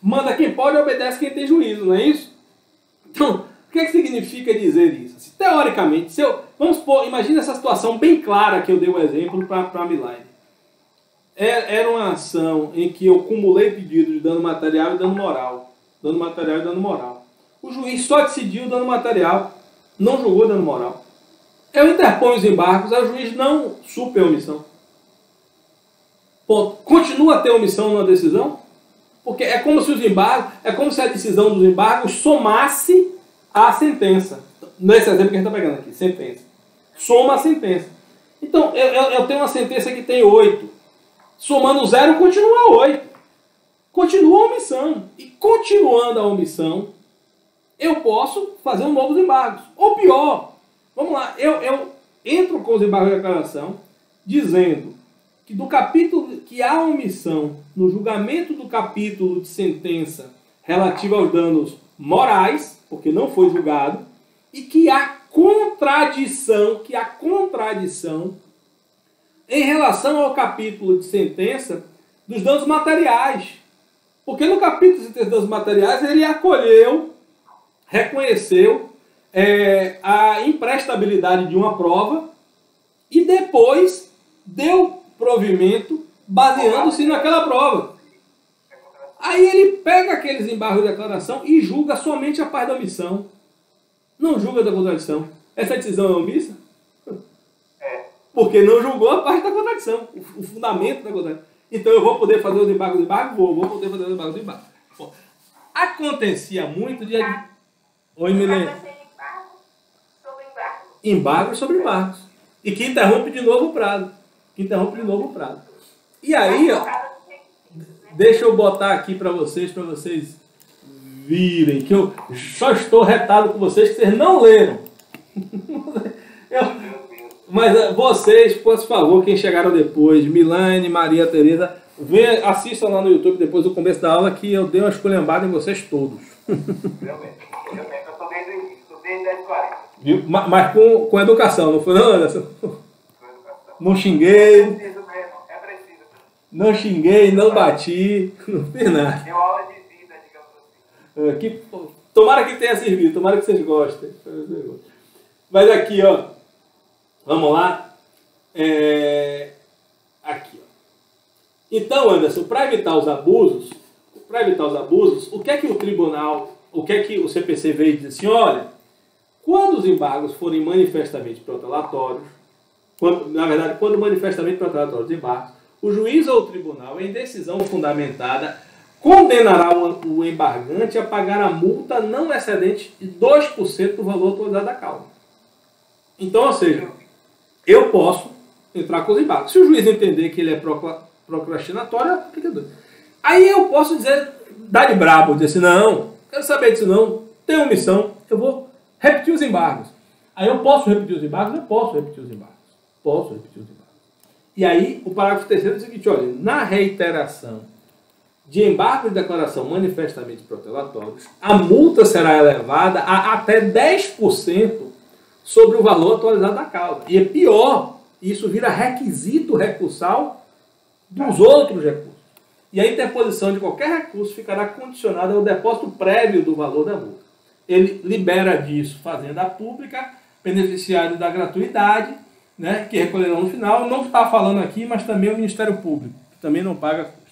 manda quem pode e obedece quem tem juízo, não é isso? Então, o que significa dizer isso? Assim, teoricamente, vamos supor, imagina essa situação bem clara que eu dei o exemplo para a Milagre. Era uma ação em que eu cumulei pedidos de dano material e dano moral. Dano material e dano moral. O juiz só decidiu dano material, não julgou dano moral. Eu interponho os embargos, aí o juiz não supre a omissão. Ponto. Continua a ter omissão na decisão? Porque é como se a decisão dos embargos somasse a sentença. Nesse exemplo que a gente está pegando aqui, sentença. Soma a sentença. Então, eu tenho uma sentença que tem 8. Somando 0, continua 8. Continua a omissão. E continuando a omissão, eu posso fazer um novo embargos. Ou pior, vamos lá, eu entro com os embargos de declaração dizendo que do capítulo que há omissão no julgamento do capítulo de sentença relativo aos danos morais, porque não foi julgado, e que há contradição em relação ao capítulo de sentença dos danos materiais. Porque no capítulo de sentença dos danos materiais ele acolheu, reconheceu a imprestabilidade de uma prova e depois deu provimento baseando-se naquela prova. Aí ele pega aqueles embargos de declaração e julga somente a parte da omissão. Não julga da contradição. Essa decisão é omissa? Porque não julgou a parte da contradição, o fundamento da contradição. Então eu vou poder fazer os embargos de embargo? Vou poder fazer os embargos de embargo. Bom, acontecia muito de... Oi, Milene. Embargos sobre embargos. E que interrompe de novo o prazo. E aí, ó, deixa eu botar aqui para vocês virem, que eu só estou retado com vocês, que vocês não leram. Mas vocês, por favor, quem chegaram depois, Milane, Maria Tereza, assistam lá no YouTube depois do começo da aula, que eu dei uma esculhambada em vocês todos. Eu estou desde 10h40. Viu? Mas com educação, não foi não, Anderson? Não xinguei. Não xinguei, não bati, não fiz nada. Deu aula de vida, digamos assim. Tomara que tenha servido, tomara que vocês gostem. Mas aqui, ó. Vamos lá. Aqui, ó. Então, Anderson, para evitar os abusos, para evitar os abusos, o que é que o tribunal, o que é que o CPC veio dizer assim, olha, quando os embargos forem manifestamente protelatórios, quando manifestamente protelatórios os embargos, o juiz ou o tribunal, em decisão fundamentada, condenará o embargante a pagar a multa não excedente de 2% do valor atualizado da causa. Então, ou seja, eu posso entrar com os embargos. Se o juiz entender que ele é procrastinatório, fica doido. Aí eu posso dizer, dar de brabo, dizer assim, não, quero saber disso não, tenho omissão, eu vou repetir os embargos. Aí eu posso repetir os embargos? Eu posso repetir os embargos. Posso repetir os embargos. E aí, o parágrafo 3º diz o seguinte, olha, na reiteração de embargos de declaração manifestamente protelatórios, a multa será elevada a até 10% sobre o valor atualizado da causa. E é pior, isso vira requisito recursal dos outros recursos. E a interposição de qualquer recurso ficará condicionada ao depósito prévio do valor da multa. Ele libera disso Fazenda Pública, beneficiário da gratuidade, né, que recolherão no final. Não está falando aqui, mas também o Ministério Público, que também não paga custo.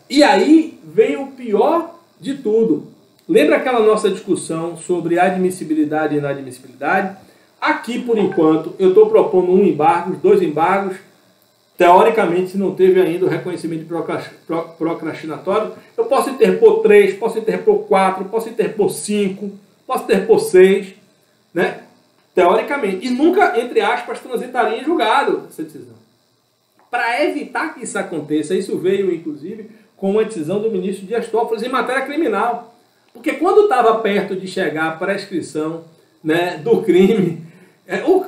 E aí vem o pior de tudo. Lembra aquela nossa discussão sobre admissibilidade e inadmissibilidade? Aqui, por enquanto, eu estou propondo um embargo, 2 embargos. Teoricamente, se não teve ainda o reconhecimento de procrastinatório, eu posso interpor 3, posso interpor 4, posso interpor 5, posso interpor 6, né? Teoricamente. E nunca, entre aspas, transitaria em julgado essa decisão. Para evitar que isso aconteça, isso veio, inclusive, com uma decisão do ministro Dias Toffoli em matéria criminal. Porque quando estava perto de chegar a prescrição, né, do crime,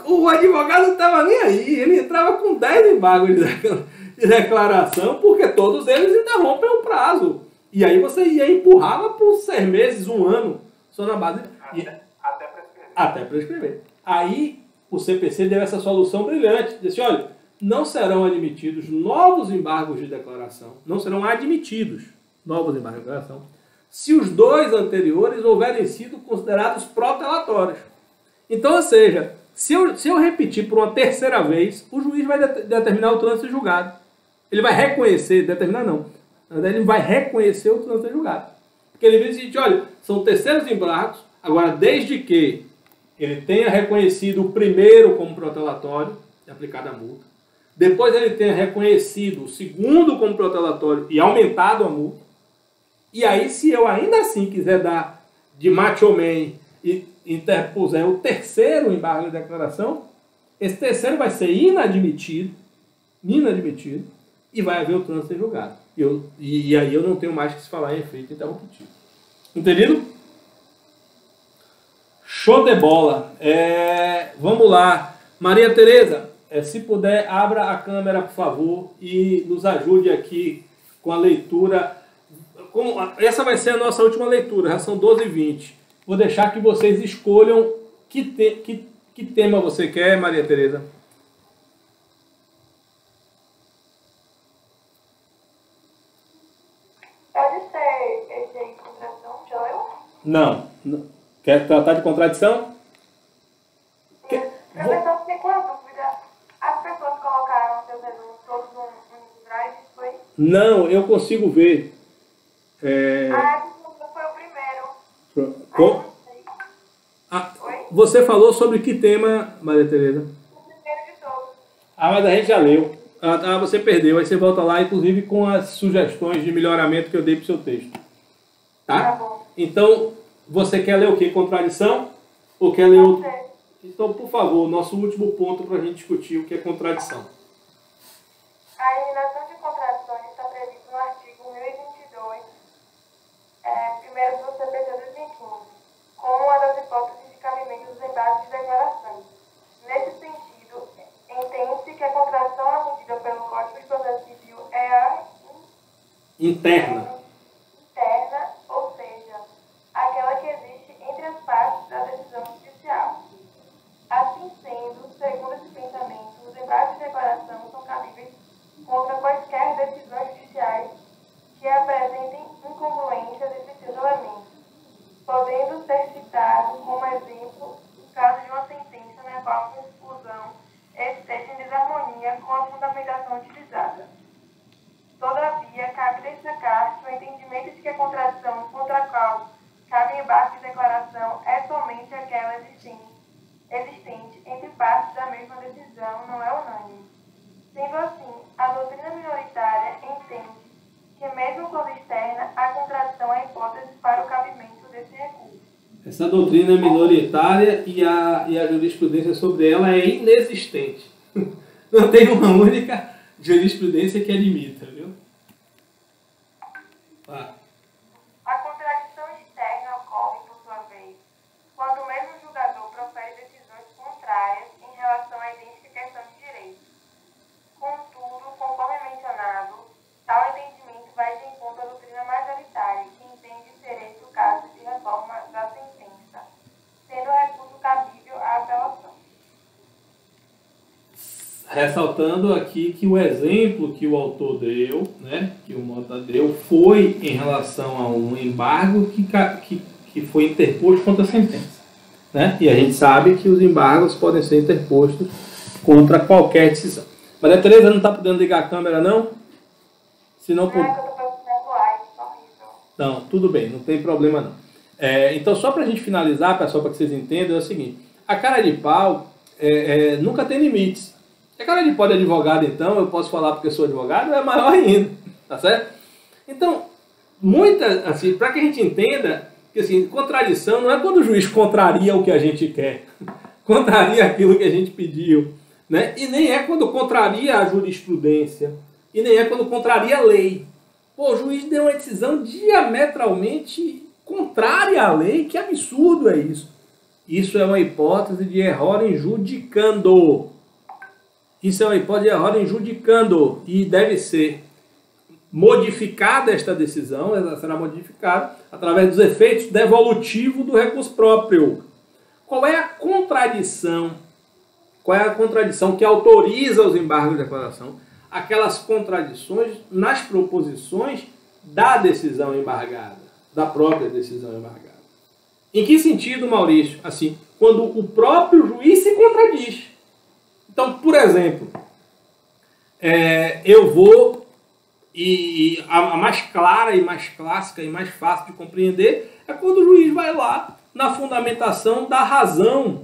o advogado não estava nem aí. Ele entrava com 10 embargos de declaração, porque todos eles interrompem o prazo. E aí você ia empurrava por 6 meses, 1 ano, só na base... Até prescrever. Até prescrever. Aí o CPC deu essa solução brilhante. Disse, olha, não serão admitidos novos embargos de declaração, não serão admitidos novos embargos de declaração, se os 2 anteriores houverem sido considerados protelatórios. Então, ou seja, se eu repetir por uma 3ª vez, o juiz vai determinar o trânsito julgado. Ele vai reconhecer, determinar não, ele vai reconhecer o trânsito julgado. Porque ele diz o seguinte, olha, são 3º embargos, agora desde que ele tenha reconhecido o primeiro como protelatório, e aplicado a multa, depois ele tenha reconhecido o segundo como protelatório e aumentado a multa, e aí se eu ainda assim quiser dar de macho man e interpuser o 3º embargo de declaração, esse 3º vai ser inadmitido, e vai haver o trânsito em julgado. E aí eu não tenho mais que se falar em efeito interruptivo. Entendido? Show de bola. Vamos lá. Maria Tereza, se puder, abra a câmera, por favor, e nos ajude aqui com a leitura. Essa vai ser a nossa última leitura, já são 12h20. Vou deixar que vocês escolham que tema você quer, Maria Tereza. Pode ser esse aí, contradição, Joel? Não. Quer tratar de contradição? Professor, fiquei com a dúvida. As pessoas colocaram seus resumos todos no drive, foi? Não, eu consigo ver. Desculpa, foi o primeiro. Você falou sobre que tema, Maria Tereza? O primeiro de todos. Mas a gente já leu. Você perdeu. Aí você volta lá, inclusive com as sugestões de melhoramento que eu dei para o seu texto. Tá? Tá bom. Então, você quer ler o quê? Contradição? Ou quer ler outro? Pode ser. Então, por favor, nosso último ponto para a gente discutir o que é contradição. A eliminação de contradições está prevista no artigo 1022, primeiro do CPC 2015, como uma das hipóteses de cabimento dos embargos de declarações. Nesse sentido, entende-se que a contradição admitida pelo Código de Processo Civil é a Interna. ou seja, aquela que existe entre as partes da decisão judicial. Assim sendo, segundo esse pensamento, os embargos de declaração são cabíveis contra quaisquer decisões judiciais que apresentem incongruência desses seus elementos, podendo ser citado como exemplo o caso de uma sentença na qual a conclusão esteja em desarmonia com a fundamentação utilizada. Todavia, cabe destacar que o entendimento entende que a contradição contra a qual cabe embargo de declaração é somente aquela existente entre partes da mesma decisão, não é unânime. Sendo assim, a doutrina minoritária entende que, mesmo quando externa, a contradição é hipótese para o cabimento desse recurso. Essa doutrina minoritária e a jurisprudência sobre ela é inexistente. Não tem uma única jurisprudência que admita, viu? A contradição externa ocorre, por sua vez, quando o mesmo julgador profere decisões contrárias em relação à idêntica questão de direito. Contudo, conforme mencionado, tal entendimento vai de encontro à doutrina majoritária, que entende ser esse o caso de reforma da sentença, sendo o recurso cabível à apelação. Ressaltando aqui que o exemplo que o autor deu, né, que o Mota deu, foi em relação a um embargo que foi interposto contra a sentença. Né? E a gente sabe que os embargos podem ser interpostos contra qualquer decisão. Maria Tereza não está podendo ligar a câmera, não? Se não, Não, é que eu estou procurando live, horrível. Não, tudo bem, não tem problema não. Então, só para a gente finalizar, pessoal, para que vocês entendam, é o seguinte: a cara de pau nunca tem limites. A cara de pau de advogado, então, eu posso falar porque sou advogado, é maior ainda, tá certo? Então, assim, para que a gente entenda que, assim, contradição não é quando o juiz contraria o que a gente quer, contraria aquilo que a gente pediu, né? E nem é quando contraria a jurisprudência, e nem é quando contraria a lei. Pô, o juiz deu uma decisão diametralmente contrária à lei, que absurdo é isso? Isso é uma hipótese de error em judicando. Isso é uma hipótese de error em judicando, e deve ser modificada esta decisão, ela será modificada através dos efeitos devolutivos do recurso próprio. Qual é a contradição? Qual é a contradição que autoriza os embargos de declaração? Aquelas contradições nas proposições da decisão embargada, da própria decisão embargada. Em que sentido, Maurício? Assim, quando o próprio juiz se contradiz. Então, por exemplo, eu vou, e a mais clara e mais clássica e mais fácil de compreender é quando o juiz vai lá na fundamentação da razão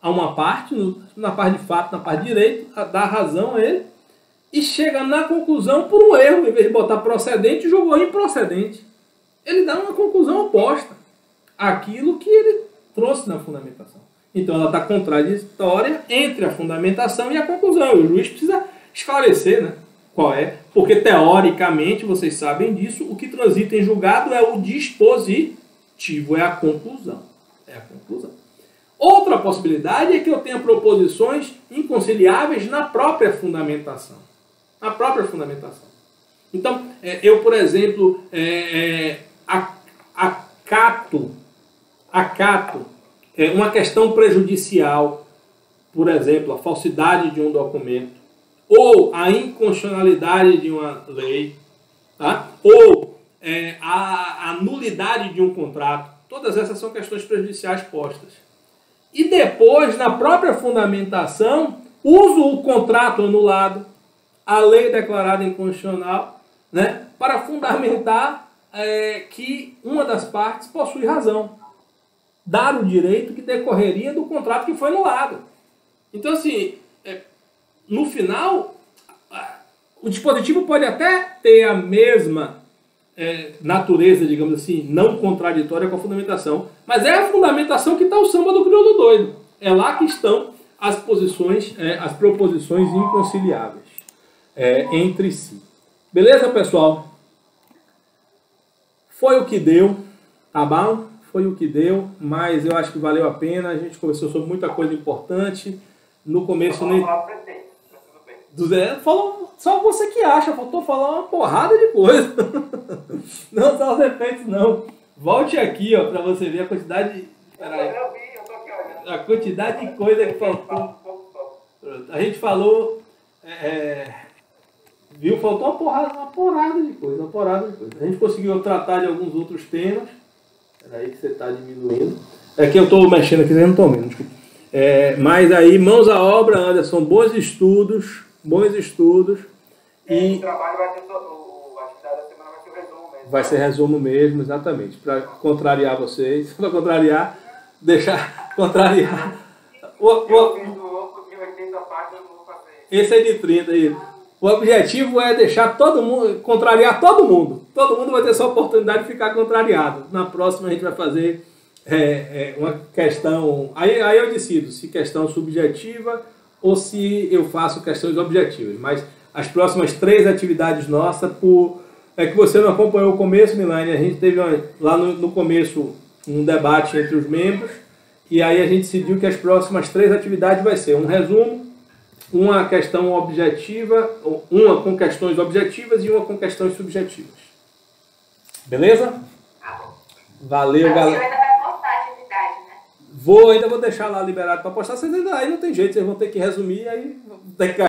a uma parte, na parte de fato, na parte de direito, dá razão a ele, e chega na conclusão por um erro, em vez de botar procedente, jogou improcedente. Ele dá uma conclusão oposta àquilo que ele trouxe na fundamentação. Então ela está contraditória entre a fundamentação e a conclusão. E o juiz precisa esclarecer, né, qual é, porque teoricamente, vocês sabem disso, o que transita em julgado é o dispositivo, é a conclusão. É a conclusão. Outra possibilidade é que eu tenha proposições inconciliáveis na própria fundamentação. Na própria fundamentação. Então, eu, por exemplo, acato uma questão prejudicial, por exemplo, a falsidade de um documento, ou a inconstitucionalidade de uma lei, tá? Ou a nulidade de um contrato. Todas essas são questões prejudiciais postas. E depois, na própria fundamentação, uso o contrato anulado, a lei declarada inconstitucional, né, para fundamentar que uma das partes possui razão. Dar o direito que decorreria do contrato que foi anulado. Então, assim, no final, o dispositivo pode até ter a mesma natureza, digamos assim, não contraditória com a fundamentação, mas é a fundamentação que está o samba do crioulo doido. É lá que estão as posições, as proposições inconciliáveis entre si. Beleza, pessoal? Foi o que deu, tá bom? Foi o que deu, mas eu acho que valeu a pena. A gente conversou sobre muita coisa importante. No começo nem... Falou só você que acha, faltou falar uma porrada de coisa. Não só os efeitos, não. Volte aqui, ó, para você ver a quantidade de... Eu vi, eu tô aqui olhando. A quantidade de coisa que faltou. A gente falou... viu? Faltou uma porrada de coisa. A gente conseguiu tratar de alguns outros temas. Peraí que você está diminuindo. É que eu estou mexendo aqui, vocês não estão vendo, desculpa. Mas aí, mãos à obra, Anderson, bons estudos. E o trabalho vai ter a atividade da semana vai ser o resumo mesmo. Vai ser resumo mesmo, exatamente. Para contrariar vocês, para contrariar, deixar contrariar. Eu fiz o outro de 80 páginas, eu não vou fazer. Esse é de 30 aí. O objetivo é deixar todo mundo, contrariar todo mundo. Todo mundo vai ter essa oportunidade de ficar contrariado. Na próxima a gente vai fazer uma questão. Aí eu decido se questão subjetiva ou se eu faço questões objetivas. Mas as próximas 3 atividades nossas, é que você não acompanhou o começo, Milane, a gente teve lá no começo um debate entre os membros, e aí a gente decidiu que as próximas 3 atividades vai ser um resumo, uma questão objetiva, uma com questões objetivas e uma com questões subjetivas. Beleza? Valeu, galera. Você ainda vai postar a atividade, né? Ainda vou deixar lá liberado para postar, vocês ainda, aí não tem jeito, vocês vão ter que resumir, aí tem que